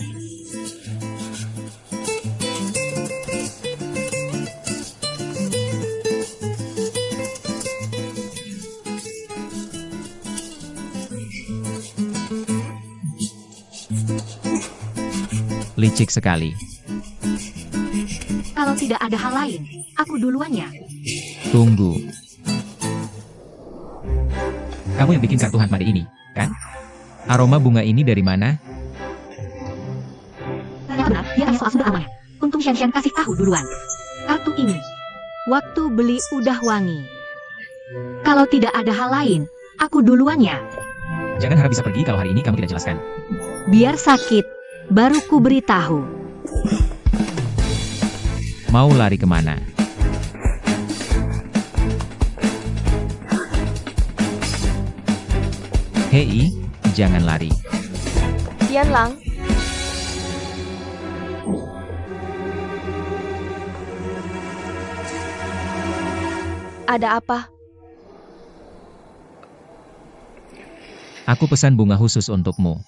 [SPEAKER 2] Licik sekali.
[SPEAKER 1] Kalau tidak ada hal lain, aku duluannya.
[SPEAKER 2] Tunggu. Kamu yang bikin kartu Hanmade ini, kan? Aroma bunga ini dari mana?
[SPEAKER 1] Ternyata benar, dia tanya soal sumber aromanya. Untung Shen kasih tahu duluan. Kartu ini. Waktu beli udah wangi. Kalau tidak ada hal lain, aku duluannya.
[SPEAKER 2] Jangan harap bisa pergi kalau hari ini kamu tidak jelaskan.
[SPEAKER 1] Biar sakit, baru ku beritahu.
[SPEAKER 2] Mau lari kemana? Hei, jangan lari.
[SPEAKER 3] Tianlang, ada apa?
[SPEAKER 2] Aku pesan bunga khusus untukmu.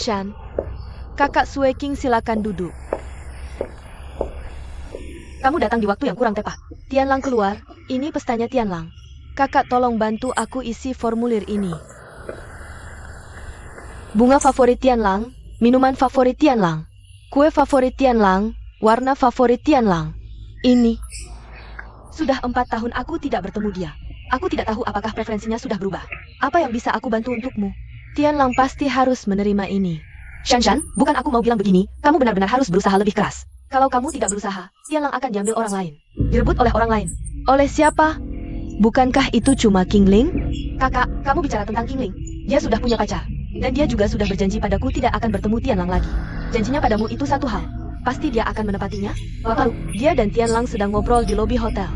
[SPEAKER 3] Shan, kakak Sue King silakan duduk. Kamu datang di waktu yang kurang tepat. Tianlang keluar, ini pestanya Tianlang. Kakak tolong bantu aku isi formulir ini. Bunga favorit Tianlang, minuman favorit Tianlang, kue favorit Tianlang, warna favorit Tianlang. Ini. Sudah 4 tahun aku tidak bertemu dia. Aku tidak tahu apakah preferensinya sudah berubah. Apa yang bisa aku bantu untukmu? Tianlang pasti harus menerima ini. Shanshan, bukan aku mau bilang begini, kamu benar-benar harus berusaha lebih keras. Kalau kamu tidak berusaha, Tianlang akan diambil orang lain. Direbut oleh orang lain. Oleh siapa? Bukankah itu cuma Qingling? Kakak, kamu bicara tentang Qingling. Dia sudah punya pacar. Dan dia juga sudah berjanji padaku tidak akan bertemu Tianlang lagi. Janjinya padamu itu satu hal. Pasti dia akan menepatinya? Lalu, dia dan Tianlang sedang ngobrol di lobi hotel.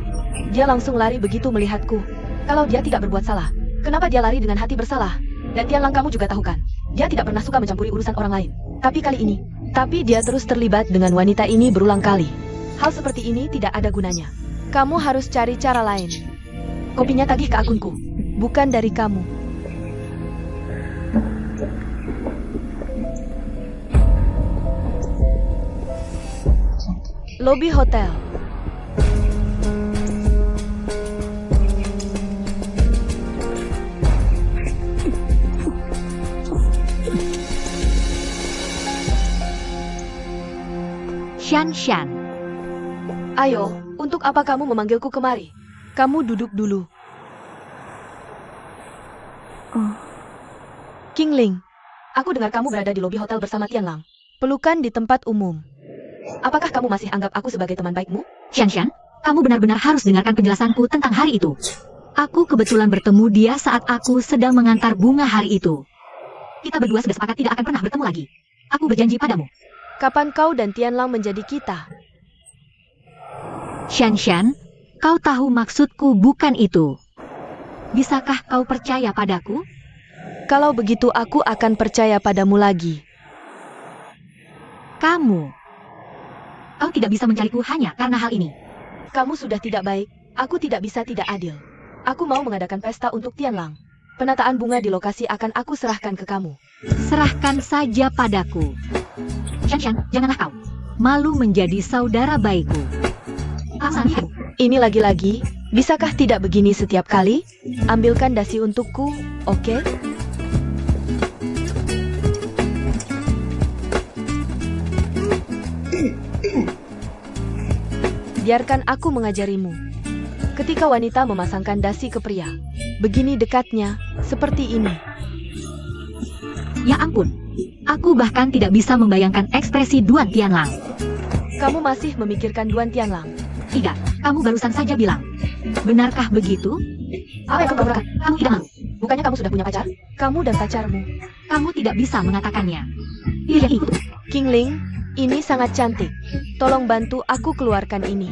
[SPEAKER 3] Dia langsung lari begitu melihatku. Kalau dia tidak berbuat salah, kenapa dia lari dengan hati bersalah? Dan Tianlang, kamu juga tahu kan? Dia tidak pernah suka mencampuri urusan orang lain. Tapi kali ini, dia terus terlibat dengan wanita ini berulang kali. Hal seperti ini tidak ada gunanya. Kamu harus cari cara lain. Kopinya tagih ke akunku, bukan dari kamu. Lobi hotel.
[SPEAKER 1] Shanshan.
[SPEAKER 3] Ayo, untuk apa kamu memanggilku kemari? Kamu duduk dulu. Qingling, aku dengar kamu berada di lobi hotel bersama Tianlang. Pelukan di tempat umum. Apakah kamu masih anggap aku sebagai teman baikmu?
[SPEAKER 1] Shanshan, kamu benar-benar harus dengarkan penjelasanku tentang hari itu. Aku kebetulan bertemu dia saat aku sedang mengantar bunga hari itu. Kita berdua sudah sepakat tidak akan pernah bertemu lagi. Aku berjanji padamu.
[SPEAKER 3] Kapan kau dan Tianlang menjadi kita?
[SPEAKER 1] Shanshan, kau tahu maksudku bukan itu. Bisakah kau percaya padaku?
[SPEAKER 3] Kalau begitu aku akan percaya padamu lagi.
[SPEAKER 1] Kau tidak bisa mencariku hanya karena hal ini.
[SPEAKER 3] Kamu sudah tidak baik, aku tidak bisa tidak adil. Aku mau mengadakan pesta untuk Tianlang. Penataan bunga di lokasi akan aku serahkan ke kamu.
[SPEAKER 1] Serahkan saja padaku. Shanshan, janganlah kau malu menjadi saudara baikku.
[SPEAKER 3] Ini lagi-lagi, bisakah tidak begini setiap kali? Ambilkan dasi untukku, oke? Biarkan aku mengajarimu. Ketika wanita memasangkan dasi ke pria, begini dekatnya, seperti ini.
[SPEAKER 1] Ya ampun, aku bahkan tidak bisa membayangkan ekspresi Duan Tianlang.
[SPEAKER 3] Kamu masih memikirkan Duan Tianlang?
[SPEAKER 1] Tidak, kamu barusan saja bilang. Benarkah begitu?
[SPEAKER 3] Apa yang kamu katakan? Kamu tidak malu? Bukannya kamu sudah punya pacar? Kamu dan pacarmu.
[SPEAKER 1] Kamu tidak bisa mengatakannya. Lihat itu.
[SPEAKER 3] Qingling, ini sangat cantik. Tolong bantu aku keluarkan ini.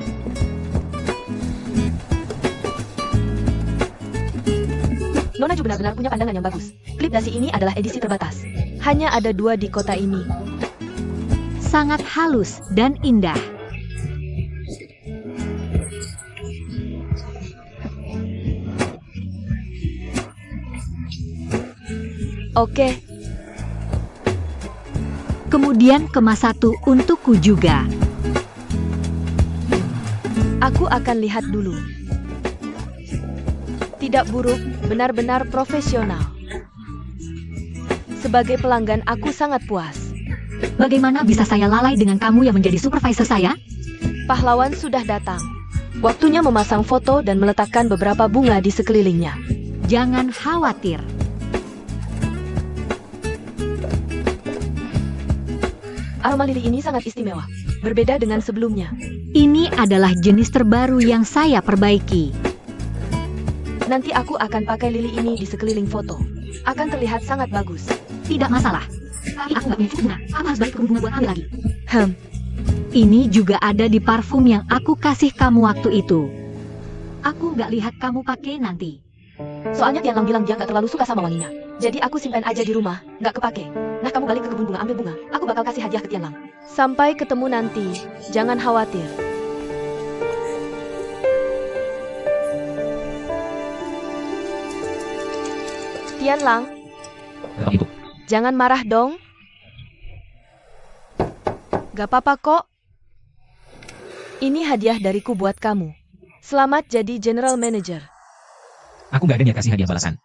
[SPEAKER 3] Nona juga benar-benar punya pandangan yang bagus. Klip dasi ini adalah edisi terbatas. Hanya ada 2 di kota ini.
[SPEAKER 1] Sangat halus dan indah.
[SPEAKER 3] Oke.
[SPEAKER 1] Kemudian kemas 1 untukku juga.
[SPEAKER 3] Aku akan lihat dulu. Tidak buruk, benar-benar profesional. Sebagai pelanggan aku sangat puas.
[SPEAKER 1] Bagaimana bisa saya lalai dengan kamu yang menjadi supervisor saya?
[SPEAKER 3] Pahlawan sudah datang. Waktunya memasang foto dan meletakkan beberapa bunga di sekelilingnya.
[SPEAKER 1] Jangan khawatir.
[SPEAKER 3] Aroma lili ini sangat istimewa. Berbeda dengan sebelumnya.
[SPEAKER 1] Ini adalah jenis terbaru yang saya perbaiki.
[SPEAKER 3] Nanti aku akan pakai lili ini di sekeliling foto. Akan terlihat sangat bagus.
[SPEAKER 1] Tidak masalah. Tapi aku nggak punya cukup bunga. Aku harus balik ke bunga buat ambil lagi. Ini juga ada di parfum yang aku kasih kamu waktu itu. Aku nggak lihat kamu pakai nanti.
[SPEAKER 3] Soalnya Tianlang bilang dia nggak terlalu suka sama wanginya. Jadi aku simpan aja di rumah, nggak kepake. Nah, kamu balik ke kebun bunga ambil bunga. Aku bakal kasih hadiah ke Tianlang. Sampai ketemu nanti. Jangan khawatir. Tianlang,
[SPEAKER 2] Itu.
[SPEAKER 3] jangan marah dong. Gak apa-apa kok. Ini hadiah dariku buat kamu. Selamat jadi general manager.
[SPEAKER 2] Aku nggak ada niat kasih hadiah balasan.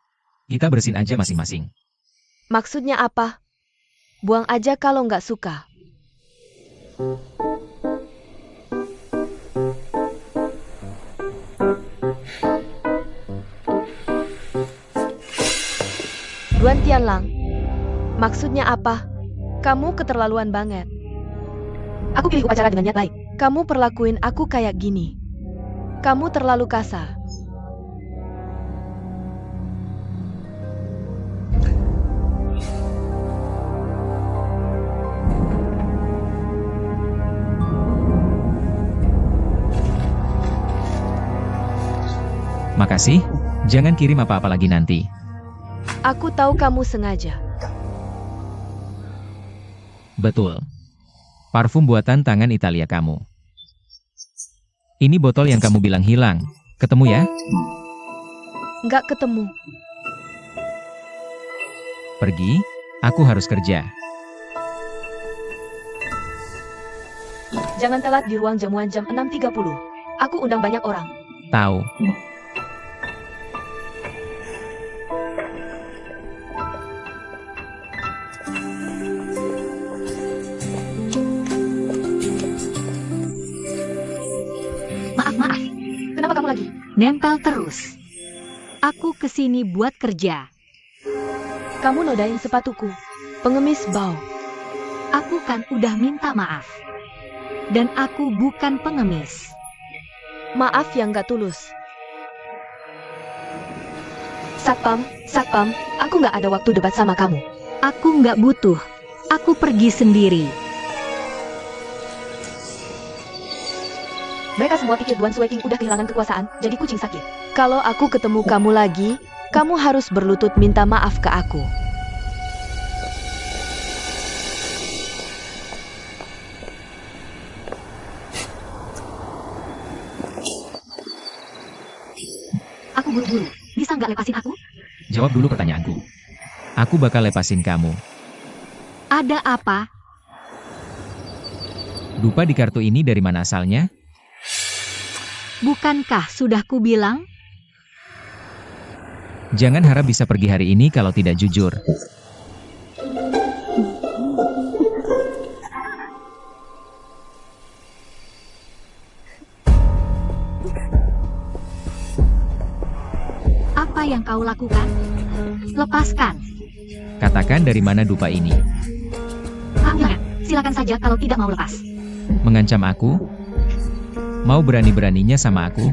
[SPEAKER 2] Kita bersihin aja masing-masing.
[SPEAKER 3] Maksudnya apa? Buang aja kalau nggak suka. Duan Tianlang, maksudnya apa? Kamu keterlaluan banget. Aku pilih upacara dengan niat baik. Kamu perlakuin aku kayak gini. Kamu terlalu kasar.
[SPEAKER 2] Makasih, jangan kirim apa-apa lagi nanti.
[SPEAKER 3] Aku tahu kamu sengaja.
[SPEAKER 2] Betul. Parfum buatan tangan Italia kamu. Ini botol yang kamu bilang hilang. Ketemu ya?
[SPEAKER 3] Nggak ketemu.
[SPEAKER 2] Pergi, aku harus kerja.
[SPEAKER 3] Jangan telat di ruang jamuan jam 6.30. Aku undang banyak orang.
[SPEAKER 2] Tahu.
[SPEAKER 1] Maaf.
[SPEAKER 3] Kenapa kamu lagi?
[SPEAKER 1] Nempel terus. Aku kesini buat kerja.
[SPEAKER 3] Kamu nodain sepatuku. Pengemis bau.
[SPEAKER 1] Aku kan udah minta maaf. Dan aku bukan pengemis.
[SPEAKER 3] Maaf yang nggak tulus. Satpam, aku nggak ada waktu debat sama kamu.
[SPEAKER 1] Aku nggak butuh. Aku pergi sendiri.
[SPEAKER 3] Mereka semua pikir Tuan Sueking udah kehilangan kekuasaan, jadi kucing sakit. Kalau aku ketemu kamu lagi, kamu harus berlutut minta maaf ke aku.
[SPEAKER 1] Aku buru-buru. Bisa nggak lepasin aku?
[SPEAKER 2] Jawab dulu pertanyaanku. Aku bakal lepasin kamu.
[SPEAKER 1] Ada apa?
[SPEAKER 2] Dupa di kartu ini dari mana asalnya?
[SPEAKER 1] Bukankah sudah kubilang?
[SPEAKER 2] Jangan harap bisa pergi hari ini kalau tidak jujur.
[SPEAKER 1] Apa yang kau lakukan? Lepaskan.
[SPEAKER 2] Katakan dari mana dupa ini.
[SPEAKER 1] Jangan. Silakan saja kalau tidak mau lepas.
[SPEAKER 2] Mengancam aku? Mau berani-beraninya sama aku?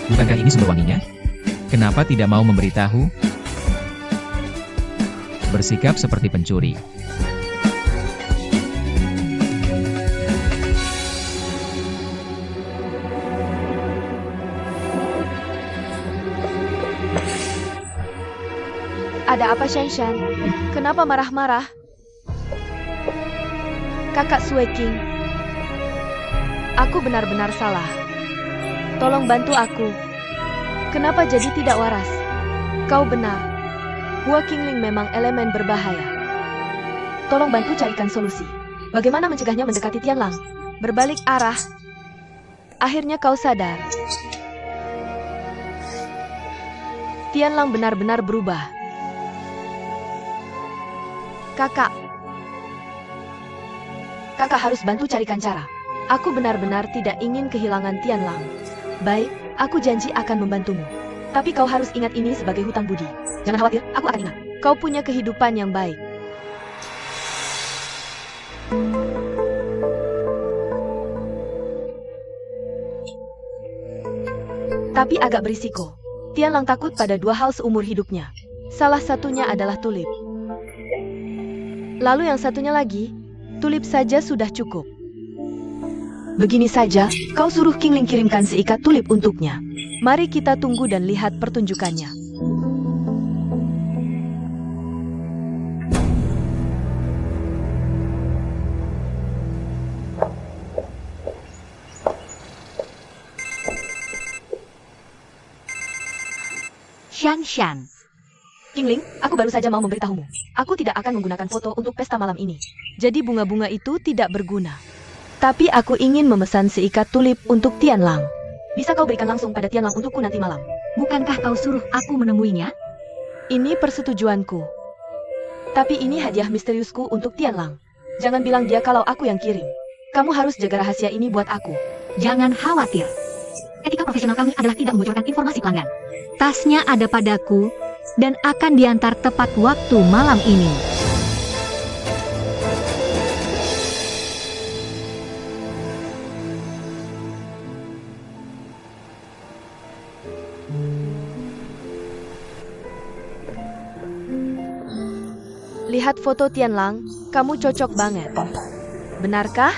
[SPEAKER 2] Bukankah ini sumber wanginya? Kenapa tidak mau memberitahu? Bersikap seperti pencuri.
[SPEAKER 3] Ada apa, Shanshan? Kenapa marah-marah? Kakak Sueking, aku benar-benar salah. Tolong bantu aku. Kenapa jadi tidak waras? Kau benar. Hua Qingling memang elemen berbahaya. Tolong bantu carikan solusi. Bagaimana mencegahnya mendekati Tianlang? Berbalik arah. Akhirnya kau sadar. Tianlang benar-benar berubah. Kakak harus bantu carikan cara. Aku benar-benar tidak ingin kehilangan Tianlang. Baik, aku janji akan membantumu. Tapi kau harus ingat ini sebagai hutang budi. Jangan khawatir, aku akan ingat. Kau punya kehidupan yang baik. Tapi agak berisiko. Tianlang takut pada dua hal seumur hidupnya. Salah satunya adalah tulip. Lalu yang satunya lagi, tulip saja sudah cukup. Begini saja, kau suruh Qingling kirimkan seikat tulip untuknya. Mari kita tunggu dan lihat pertunjukannya.
[SPEAKER 1] Shanshan.
[SPEAKER 3] Qingling, aku baru saja mau memberitahumu. Aku tidak akan menggunakan foto untuk pesta malam ini. Jadi bunga-bunga itu tidak berguna. Tapi aku ingin memesan seikat tulip untuk Tianlang. Bisa kau berikan langsung pada Tianlang untukku nanti malam?
[SPEAKER 1] Bukankah kau suruh aku menemuinya?
[SPEAKER 3] Ini persetujuanku. Tapi ini hadiah misteriusku untuk Tianlang. Jangan bilang dia kalau aku yang kirim. Kamu harus jaga rahasia ini buat aku.
[SPEAKER 1] Jangan khawatir. Etika profesional kami adalah tidak membocorkan informasi pelanggan. Tasnya ada padaku dan akan diantar tepat waktu malam ini.
[SPEAKER 3] Lihat foto Tianlang, kamu cocok banget. Benarkah?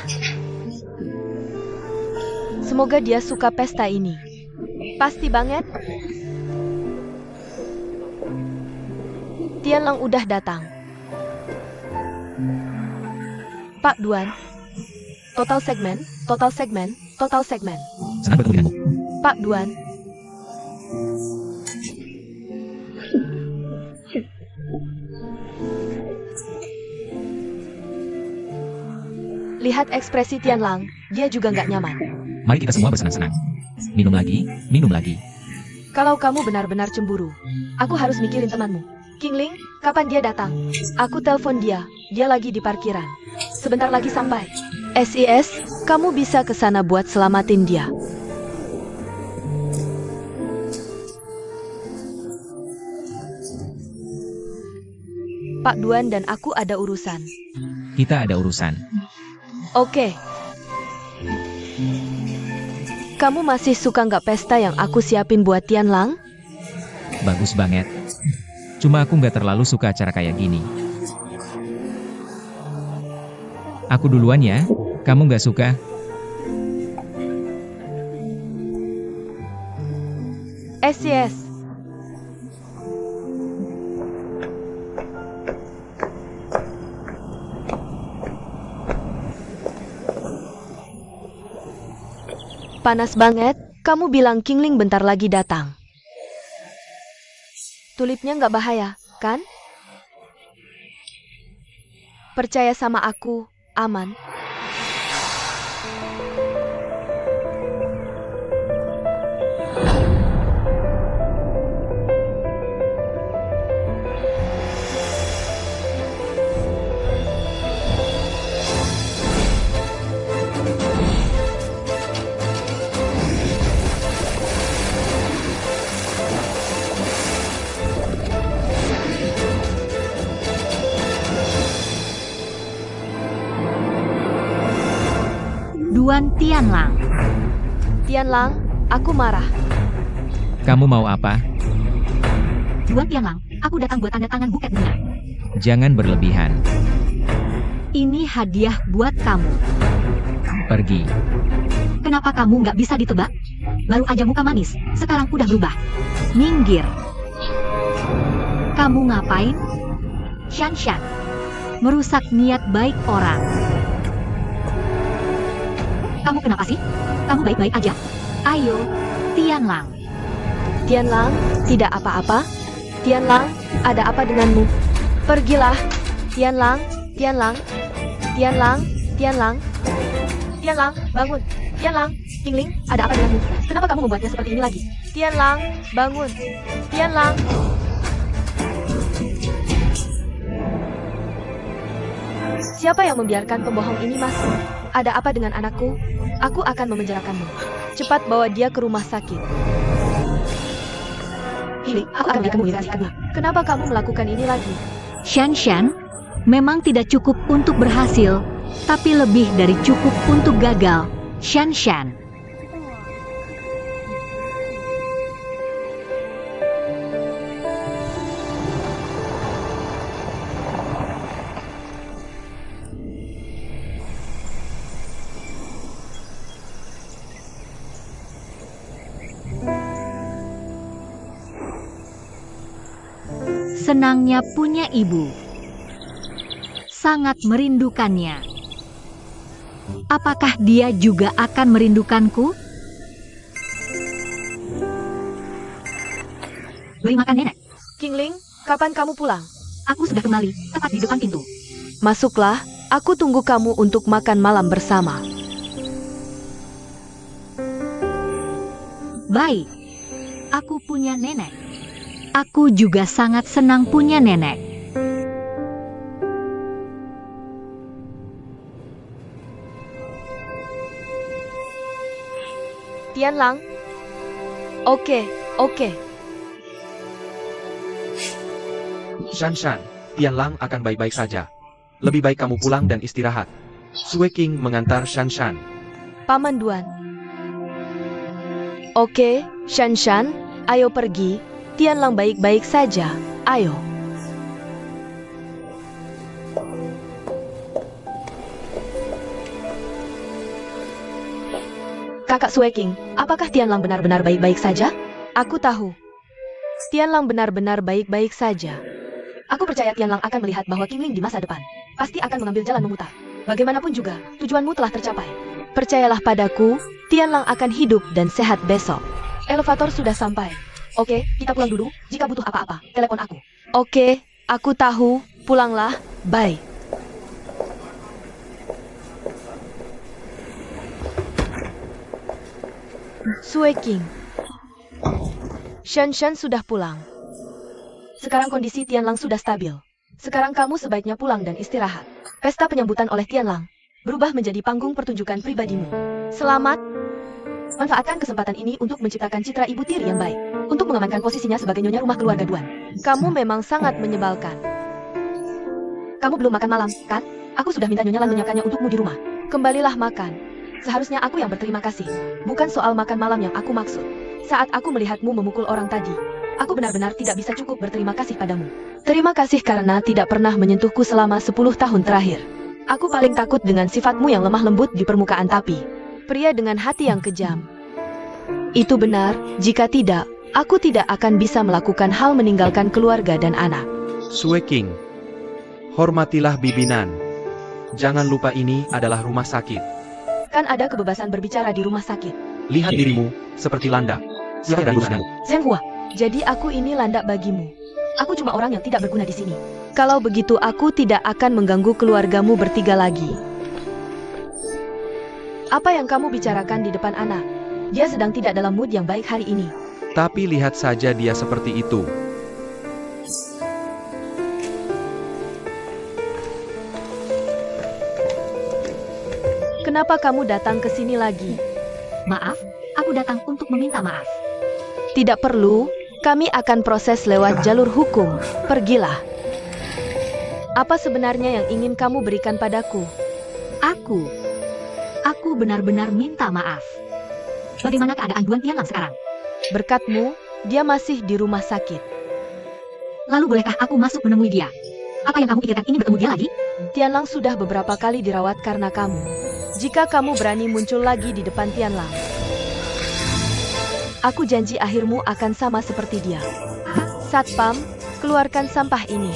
[SPEAKER 3] Semoga dia suka pesta ini. Pasti banget. Tianlang udah datang. Pak Duan. Total segmen, total segmen, total segmen.
[SPEAKER 2] Senang bertemu denganmu.
[SPEAKER 3] Pak Duan. Lihat ekspresi Tianlang, dia juga nggak nyaman.
[SPEAKER 2] Mari kita semua bersenang-senang. Minum lagi, minum lagi.
[SPEAKER 3] Kalau kamu benar-benar cemburu, aku harus mikirin temanmu. Kingling, kapan dia datang? Aku telepon dia lagi di parkiran. Sebentar lagi sampai. SIS, kamu bisa ke sana buat selamatin dia. Pak Duan dan aku ada urusan.
[SPEAKER 2] Kita ada urusan.
[SPEAKER 3] Oke. Kamu masih suka nggak pesta yang aku siapin buat Tianlang?
[SPEAKER 2] Bagus banget. Cuma aku nggak terlalu suka acara kayak gini. Aku duluan ya. Kamu nggak suka?
[SPEAKER 3] SIS. Panas banget, kamu bilang Kingling bentar lagi datang. Tulipnya nggak bahaya, kan? Percaya sama aku, aman.
[SPEAKER 1] Duan Tianlang.
[SPEAKER 3] Tianlang, aku marah.
[SPEAKER 2] Kamu mau apa?
[SPEAKER 1] Duan Tianlang, aku datang buat tanda tangan buket bunga.
[SPEAKER 2] Jangan berlebihan.
[SPEAKER 1] Ini hadiah buat kamu.
[SPEAKER 2] Pergi.
[SPEAKER 1] Kenapa kamu nggak bisa ditebak? Baru aja muka manis, sekarang udah berubah. Minggir. Kamu ngapain? Shan Shan. Merusak niat baik orang. Kamu kenapa sih? Kamu baik-baik aja? Ayo, Tianlang.
[SPEAKER 3] Tianlang, tidak apa-apa. Tianlang, ada apa denganmu? Pergilah. Tianlang, Tianlang, Tianlang, Tianlang. Tianlang, bangun. Tianlang, Kingling, ada apa denganmu? Kenapa kamu membuatnya seperti ini lagi? Tianlang, bangun. Tianlang. Siapa yang membiarkan pembohong ini masuk? Ada apa dengan anakku? Aku akan memenjarakanmu. Cepat bawa dia ke rumah sakit. Kingling, aku akan berikan kasihkannya. Kenapa kamu melakukan ini lagi?
[SPEAKER 1] Shan Shan, memang tidak cukup untuk berhasil, tapi lebih dari cukup untuk gagal. Shan Shan. Senangnya punya ibu. Sangat merindukannya. Apakah dia juga akan merindukanku? Beri makan nenek.
[SPEAKER 3] Kingling, kapan kamu pulang?
[SPEAKER 1] Aku sudah kembali, tepat di depan pintu.
[SPEAKER 3] Masuklah, aku tunggu kamu untuk makan malam bersama.
[SPEAKER 1] Baik. Aku punya nenek. Aku juga sangat senang punya nenek.
[SPEAKER 3] Tianlang, Oke, oke.
[SPEAKER 4] Shan, Tianlang akan baik-baik saja. Lebih baik kamu pulang dan istirahat. Sue King mengantar Shan.
[SPEAKER 3] Paman Duan. Oke, Shan, ayo pergi. Tianlang baik-baik saja. Ayo. Kakak Sue King, apakah Tianlang benar-benar baik-baik saja? Aku tahu. Tianlang benar-benar baik-baik saja. Aku percaya Tianlang akan melihat bahwa Qingling di masa depan pasti akan mengambil jalan memutar. Bagaimanapun juga, tujuanmu telah tercapai. Percayalah padaku, Tianlang akan hidup dan sehat besok. Elevator sudah sampai. Oke, kita pulang dulu. Jika butuh apa-apa, telepon aku. Oke, aku tahu. Pulanglah. Bye. Sue King. Shan sudah pulang. Sekarang kondisi Tianlang sudah stabil. Sekarang kamu sebaiknya pulang dan istirahat. Pesta penyambutan oleh Tianlang berubah menjadi panggung pertunjukan pribadimu. Selamat. Manfaatkan kesempatan ini untuk menciptakan citra ibu tiri yang baik. Untuk mengamankan posisinya sebagai nyonya rumah keluarga Duan. Kamu memang sangat menyebalkan. Kamu belum makan malam, kan? Aku sudah minta Nyonya Lan menyiapkannya untukmu di rumah. Kembalilah makan. Seharusnya aku yang berterima kasih. Bukan soal makan malam yang aku maksud. Saat aku melihatmu memukul orang tadi, aku benar-benar tidak bisa cukup berterima kasih padamu. Terima kasih karena tidak pernah menyentuhku selama 10 tahun terakhir. Aku paling takut dengan sifatmu yang lemah lembut di permukaan tapi pria dengan hati yang kejam. Itu benar, jika tidak, aku tidak akan bisa melakukan hal meninggalkan keluarga dan anak.
[SPEAKER 4] Sue King, hormatilah bibinan. Jangan lupa ini adalah rumah sakit.
[SPEAKER 3] Kan ada kebebasan berbicara di rumah sakit.
[SPEAKER 4] Lihat dirimu, seperti landak. Siapa dan urusanmu?
[SPEAKER 3] Zheng Hua, jadi aku ini landak bagimu. Aku cuma orang yang tidak berguna di sini. Kalau begitu aku tidak akan mengganggu keluargamu bertiga lagi. Apa yang kamu bicarakan di depan anak? Dia sedang tidak dalam mood yang baik hari ini.
[SPEAKER 4] Tapi lihat saja dia seperti itu.
[SPEAKER 3] Kenapa kamu datang ke sini lagi?
[SPEAKER 1] Maaf, aku datang untuk meminta maaf.
[SPEAKER 3] Tidak perlu, kami akan proses lewat jalur hukum. Pergilah. Apa sebenarnya yang ingin kamu berikan padaku?
[SPEAKER 1] Aku benar-benar minta maaf. Bagaimana keadaan Duan Tianlang sekarang?
[SPEAKER 3] Berkatmu, dia masih di rumah sakit.
[SPEAKER 1] Lalu bolehkah aku masuk menemui dia? Apa yang kamu pikirkan ini bertemu dia lagi?
[SPEAKER 3] Tianlang sudah beberapa kali dirawat karena kamu. Jika kamu berani muncul lagi di depan Tianlang, aku janji akhirmu akan sama seperti dia. Satpam, keluarkan sampah ini.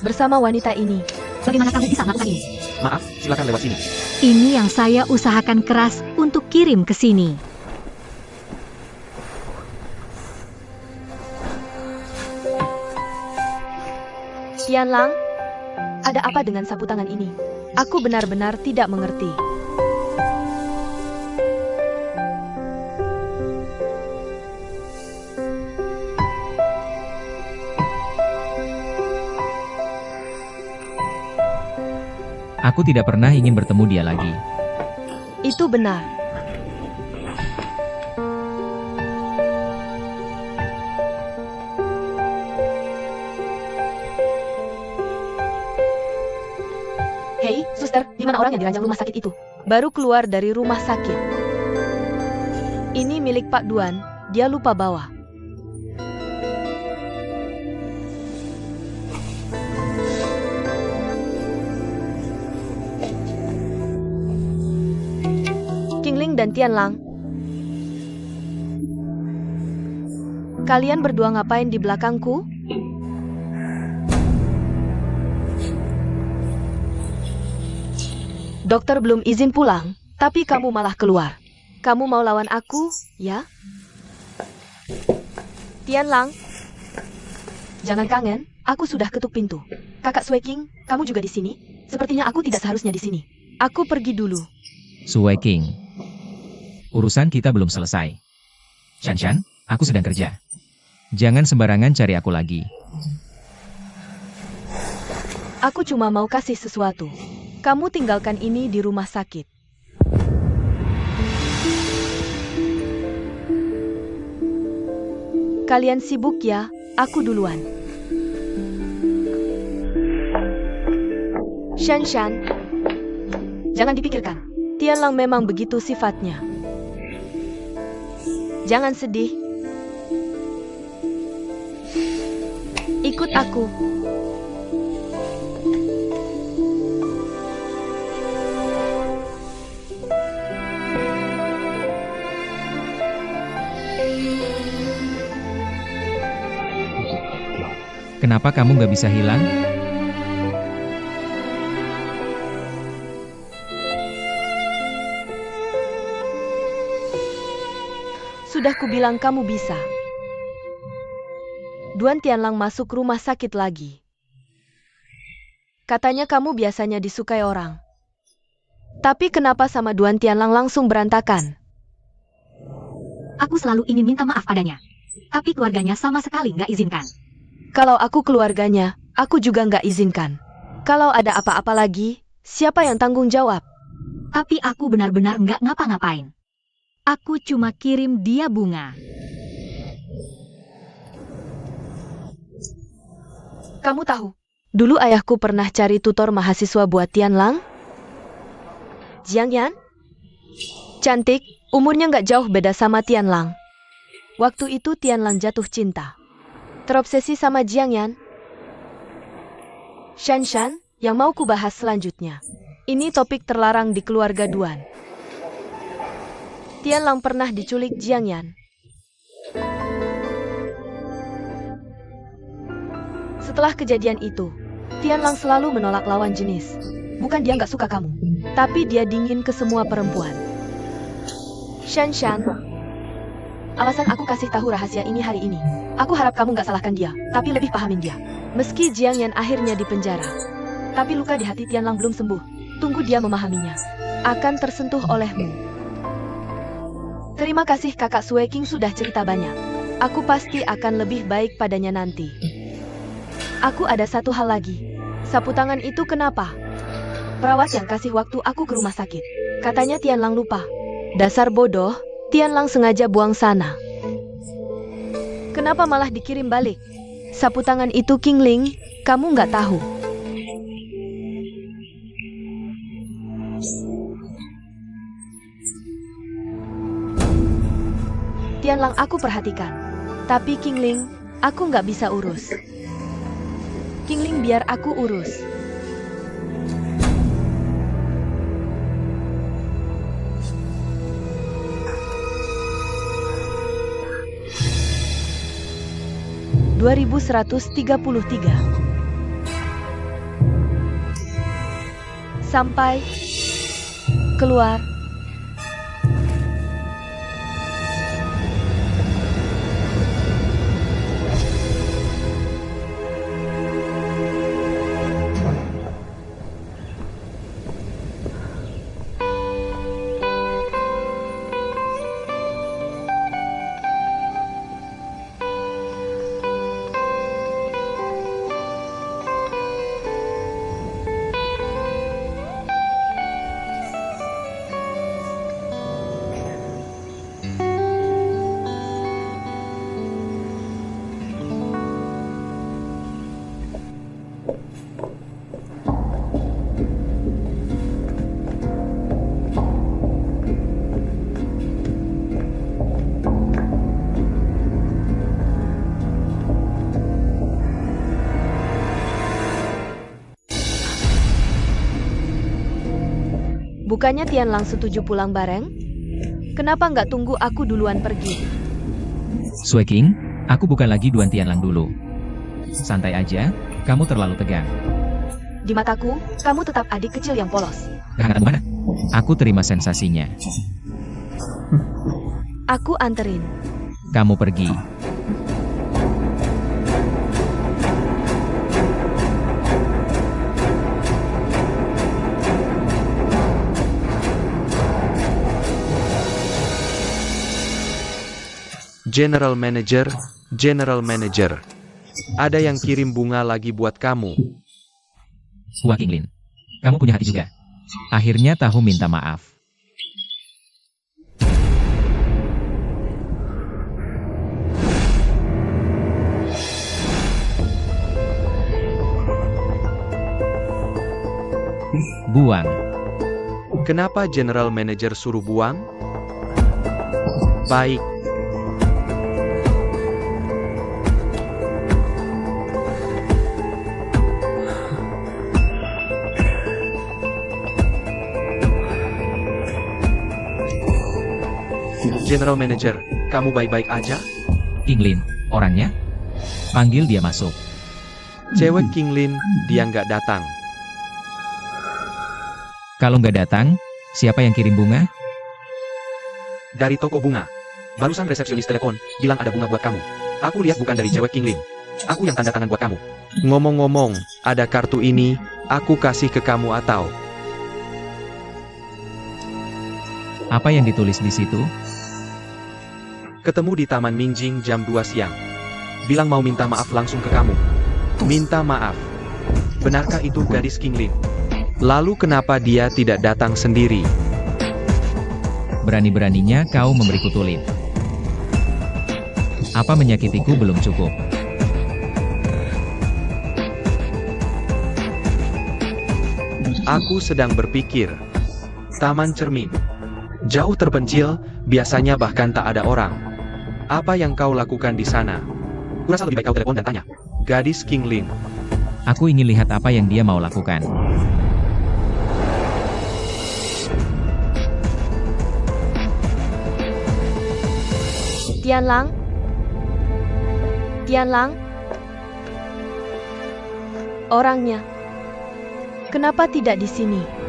[SPEAKER 3] Bersama wanita ini.
[SPEAKER 1] Bagaimana kamu bisa melakukan ini?
[SPEAKER 4] Maaf, silakan lewat sini.
[SPEAKER 1] Ini yang saya usahakan keras untuk kirim ke sini.
[SPEAKER 3] Tianlang, ada apa dengan sapu tangan ini? Aku benar-benar tidak mengerti.
[SPEAKER 2] Aku tidak pernah ingin bertemu dia lagi.
[SPEAKER 3] Itu benar.
[SPEAKER 1] Hei, suster, di mana orang yang diranjang rumah sakit itu?
[SPEAKER 3] Baru keluar dari rumah sakit. Ini milik Pak Duan, dia lupa bawa. Qingling dan Tianlang. Kalian berdua ngapain di belakangku? Dokter belum izin pulang, tapi kamu malah keluar. Kamu mau lawan aku, ya? Tianlang. Jangan kangen, aku sudah ketuk pintu. Kakak Sue King, kamu juga di sini? Sepertinya aku tidak seharusnya di sini. Aku pergi dulu.
[SPEAKER 2] Sue King, urusan kita belum selesai. Shan, aku sedang kerja. Jangan sembarangan cari aku lagi.
[SPEAKER 3] Aku cuma mau kasih sesuatu. Kamu tinggalkan ini di rumah sakit. Kalian sibuk ya, aku duluan. Shan Shan, jangan dipikirkan. Tianlang memang begitu sifatnya. Jangan sedih. Ikut aku.
[SPEAKER 2] Kenapa kamu nggak bisa hilang?
[SPEAKER 3] Sudah kubilang kamu bisa. Duan Tianlang masuk rumah sakit lagi. Katanya kamu biasanya disukai orang. Tapi kenapa sama Duan Tianlang langsung berantakan?
[SPEAKER 1] Aku selalu ingin minta maaf padanya. Tapi keluarganya sama sekali nggak izinkan.
[SPEAKER 3] Kalau aku keluarganya, aku juga nggak izinkan. Kalau ada apa-apa lagi, siapa yang tanggung jawab?
[SPEAKER 1] Tapi aku benar-benar nggak ngapa-ngapain. Aku cuma kirim dia bunga.
[SPEAKER 3] Kamu tahu, dulu ayahku pernah cari tutor mahasiswa buat Tianlang. Jiang Yan? Cantik, umurnya nggak jauh beda sama Tianlang. Waktu itu Tianlang jatuh cinta. Terobsesi sama Jiang Yan. Shan Shan, yang mau ku bahas selanjutnya. Ini topik terlarang di keluarga Duan. Tianlang pernah diculik Jiang Yan. Setelah kejadian itu, Tianlang selalu menolak lawan jenis. Bukan dia nggak suka kamu, tapi dia dingin ke semua perempuan. Shan Shan, alasan aku kasih tahu rahasia ini hari ini. Aku harap kamu nggak salahkan dia, tapi lebih pahamin dia. Meski Jiang Yan akhirnya dipenjara, tapi luka di hati Tianlang belum sembuh. Tunggu dia memahaminya. Akan tersentuh olehmu. Terima kasih kakak Sue King sudah cerita banyak. Aku pasti akan lebih baik padanya nanti. Aku ada satu hal lagi. Sapu tangan itu kenapa? Perawat yang kasih waktu aku ke rumah sakit. Katanya Tianlang lupa. Dasar bodoh, Tianlang sengaja buang sana. Kenapa malah dikirim balik? Sapu tangan itu King Ling, kamu nggak tahu. Tianlang aku perhatikan. Tapi King Ling, aku nggak bisa urus. King Ling biar aku urus. (2133) Sampai keluar. Bukannya Tianlang setuju pulang bareng? Kenapa nggak tunggu aku duluan pergi?
[SPEAKER 2] Sue King, aku bukan lagi Duan Tianlang dulu. Santai aja, kamu terlalu tegang.
[SPEAKER 3] Di mataku, kamu tetap adik kecil yang polos.
[SPEAKER 2] Kehangatan mana? Aku terima sensasinya.
[SPEAKER 3] Aku anterin.
[SPEAKER 2] Kamu pergi.
[SPEAKER 4] General Manager. Ada yang kirim bunga lagi buat kamu.
[SPEAKER 2] Wah King Lin, kamu punya hati juga. Akhirnya tahu minta maaf. Buang.
[SPEAKER 4] Kenapa General Manager suruh buang? Baik. General Manager, kamu baik-baik aja?
[SPEAKER 2] Kinglin, orangnya? Panggil dia masuk.
[SPEAKER 4] Cewek Kinglin, dia nggak datang.
[SPEAKER 2] Kalau nggak datang, siapa yang kirim bunga?
[SPEAKER 4] Dari toko bunga. Barusan resepsionis telepon, bilang ada bunga buat kamu. Aku lihat bukan dari cewek Kinglin. Aku yang tanda tangan buat kamu. Ngomong-ngomong, ada kartu ini, aku kasih ke kamu atau...
[SPEAKER 2] Apa yang ditulis di situ?
[SPEAKER 4] Ketemu di Taman Mingjing jam 2 siang. Bilang mau minta maaf langsung ke kamu. Minta maaf. Benarkah itu gadis Kinglin? Lalu kenapa dia tidak datang sendiri?
[SPEAKER 2] Berani-beraninya kau memberiku tulip. Apa menyakitiku belum cukup?
[SPEAKER 4] Aku sedang berpikir. Taman cermin. Jauh terpencil, biasanya bahkan tak ada orang. Apa yang kau lakukan di sana? Kurasa lebih baik kau telepon dan tanya. Gadis Kinglin.
[SPEAKER 2] Aku ingin lihat apa yang dia mau lakukan.
[SPEAKER 3] Tianlang? Tianlang? Orangnya. Kenapa tidak di sini?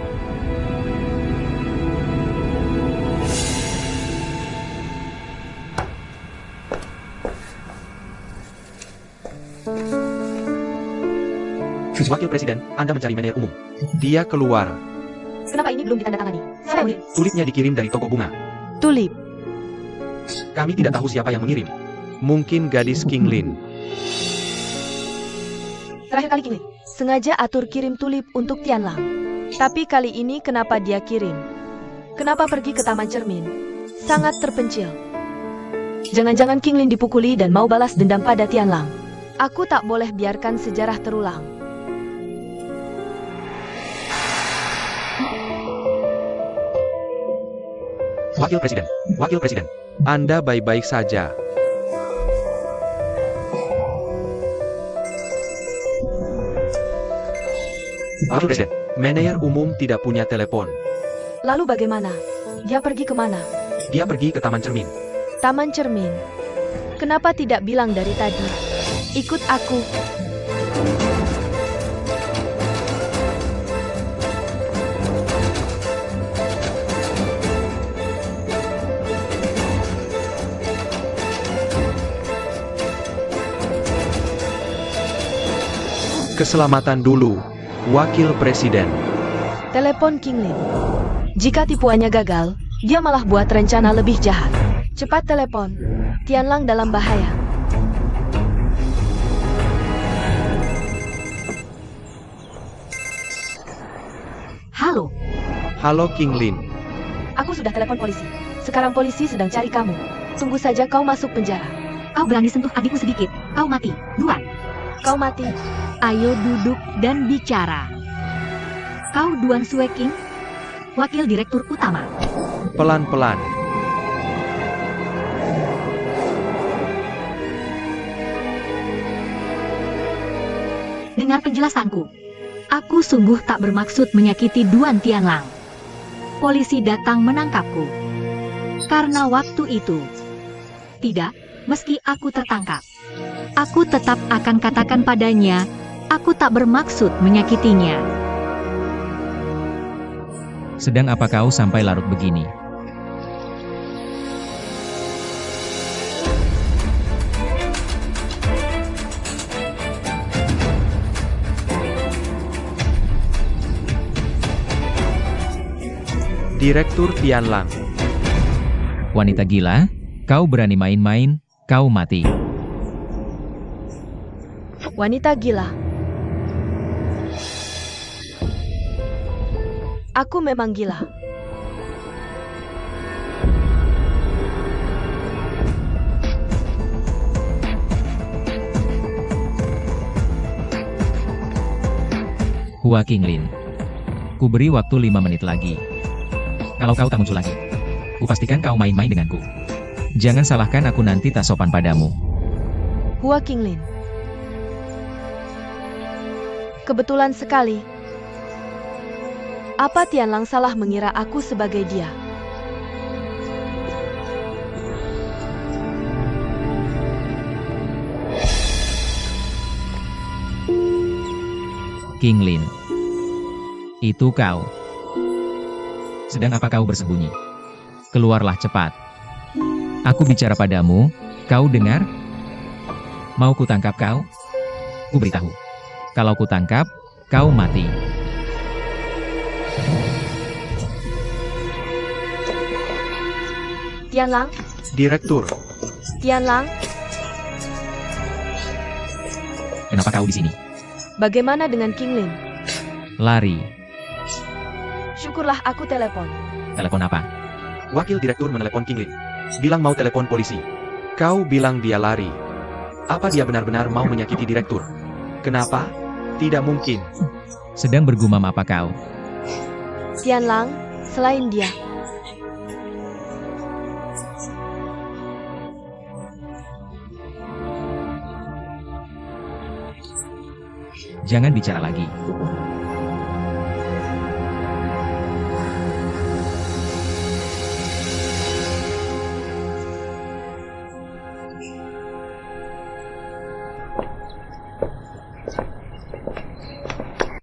[SPEAKER 4] Wakil Presiden, Anda mencari manajer umum. Dia keluar.
[SPEAKER 3] Kenapa ini belum ditandatangani? Siapa yang mengirim?
[SPEAKER 4] Tulipnya dikirim dari toko bunga.
[SPEAKER 3] Tulip.
[SPEAKER 4] Kami tidak tahu siapa yang mengirim. Mungkin gadis Kinglin.
[SPEAKER 3] Terakhir kali Kinglin sengaja atur kirim tulip untuk Tianlang. Tapi kali ini kenapa dia kirim? Kenapa pergi ke Taman Cermin? Sangat terpencil. Jangan-jangan Kinglin dipukuli dan mau balas dendam pada Tianlang. Aku tak boleh biarkan sejarah terulang.
[SPEAKER 4] Wakil Presiden, Anda baik-baik saja. Wakil Presiden, manajer umum tidak punya telepon.
[SPEAKER 3] Lalu bagaimana? Dia pergi kemana?
[SPEAKER 4] Dia pergi ke Taman Cermin.
[SPEAKER 3] Taman Cermin. Kenapa tidak bilang dari tadi? Ikut aku.
[SPEAKER 4] Keselamatan dulu, Wakil Presiden.
[SPEAKER 3] Telepon Kinglin. Jika tipuannya gagal, dia malah buat rencana lebih jahat. Cepat telepon. Tianlang dalam bahaya.
[SPEAKER 1] Halo,
[SPEAKER 4] Halo Kinglin.
[SPEAKER 3] Aku sudah telepon polisi. Sekarang polisi sedang cari kamu. Tunggu saja kau masuk penjara.
[SPEAKER 1] kau berani sentuh adikku sedikit, kau mati. Dua.
[SPEAKER 3] Kau mati.
[SPEAKER 1] Ayo duduk dan bicara. Kau Duan Sueking, Wakil Direktur Utama.
[SPEAKER 4] Pelan-pelan.
[SPEAKER 1] Dengar penjelasanku. Aku sungguh tak bermaksud menyakiti Duan Tianlang. Polisi datang menangkapku. Karena waktu itu. Tidak, meski aku tertangkap. Aku tetap akan katakan padanya, aku tak bermaksud menyakitinya.
[SPEAKER 2] Sedang apa kau sampai larut begini?
[SPEAKER 4] Direktur Tianlang.
[SPEAKER 2] Wanita gila, kau berani main-main, kau mati.
[SPEAKER 3] Wanita gila. Aku memang gila.
[SPEAKER 2] Hua Kinglin. Aku beri waktu 5 menit lagi. Kalau kau tak muncul lagi, kupastikan kau main-main denganku. Jangan salahkan aku nanti tak sopan padamu.
[SPEAKER 3] Hua Qinglin. Kebetulan sekali. Apa Tianlang salah mengira aku sebagai dia?
[SPEAKER 2] Qinglin. Itu kau. Sedang apa kau bersembunyi? Keluarlah cepat. Aku bicara padamu, kau dengar? Mau kutangkap kau? Ku beritahu. Kalau kutangkap, kau mati.
[SPEAKER 3] Tianlang,
[SPEAKER 4] Direktur,
[SPEAKER 3] Tianlang,
[SPEAKER 2] Kenapa kau di sini?
[SPEAKER 3] bagaimana dengan Qinglin?
[SPEAKER 2] Lari.
[SPEAKER 3] Syukurlah aku telepon.
[SPEAKER 2] Telepon apa?
[SPEAKER 4] wakil direktur menelepon Qinglin. Bilang mau telepon polisi. Kau bilang dia lari. Apa dia benar-benar mau menyakiti direktur? Kenapa? Tidak mungkin.
[SPEAKER 2] Sedang bergumam apa kau?
[SPEAKER 3] Tianlang, selain dia,
[SPEAKER 2] Jangan bicara lagi.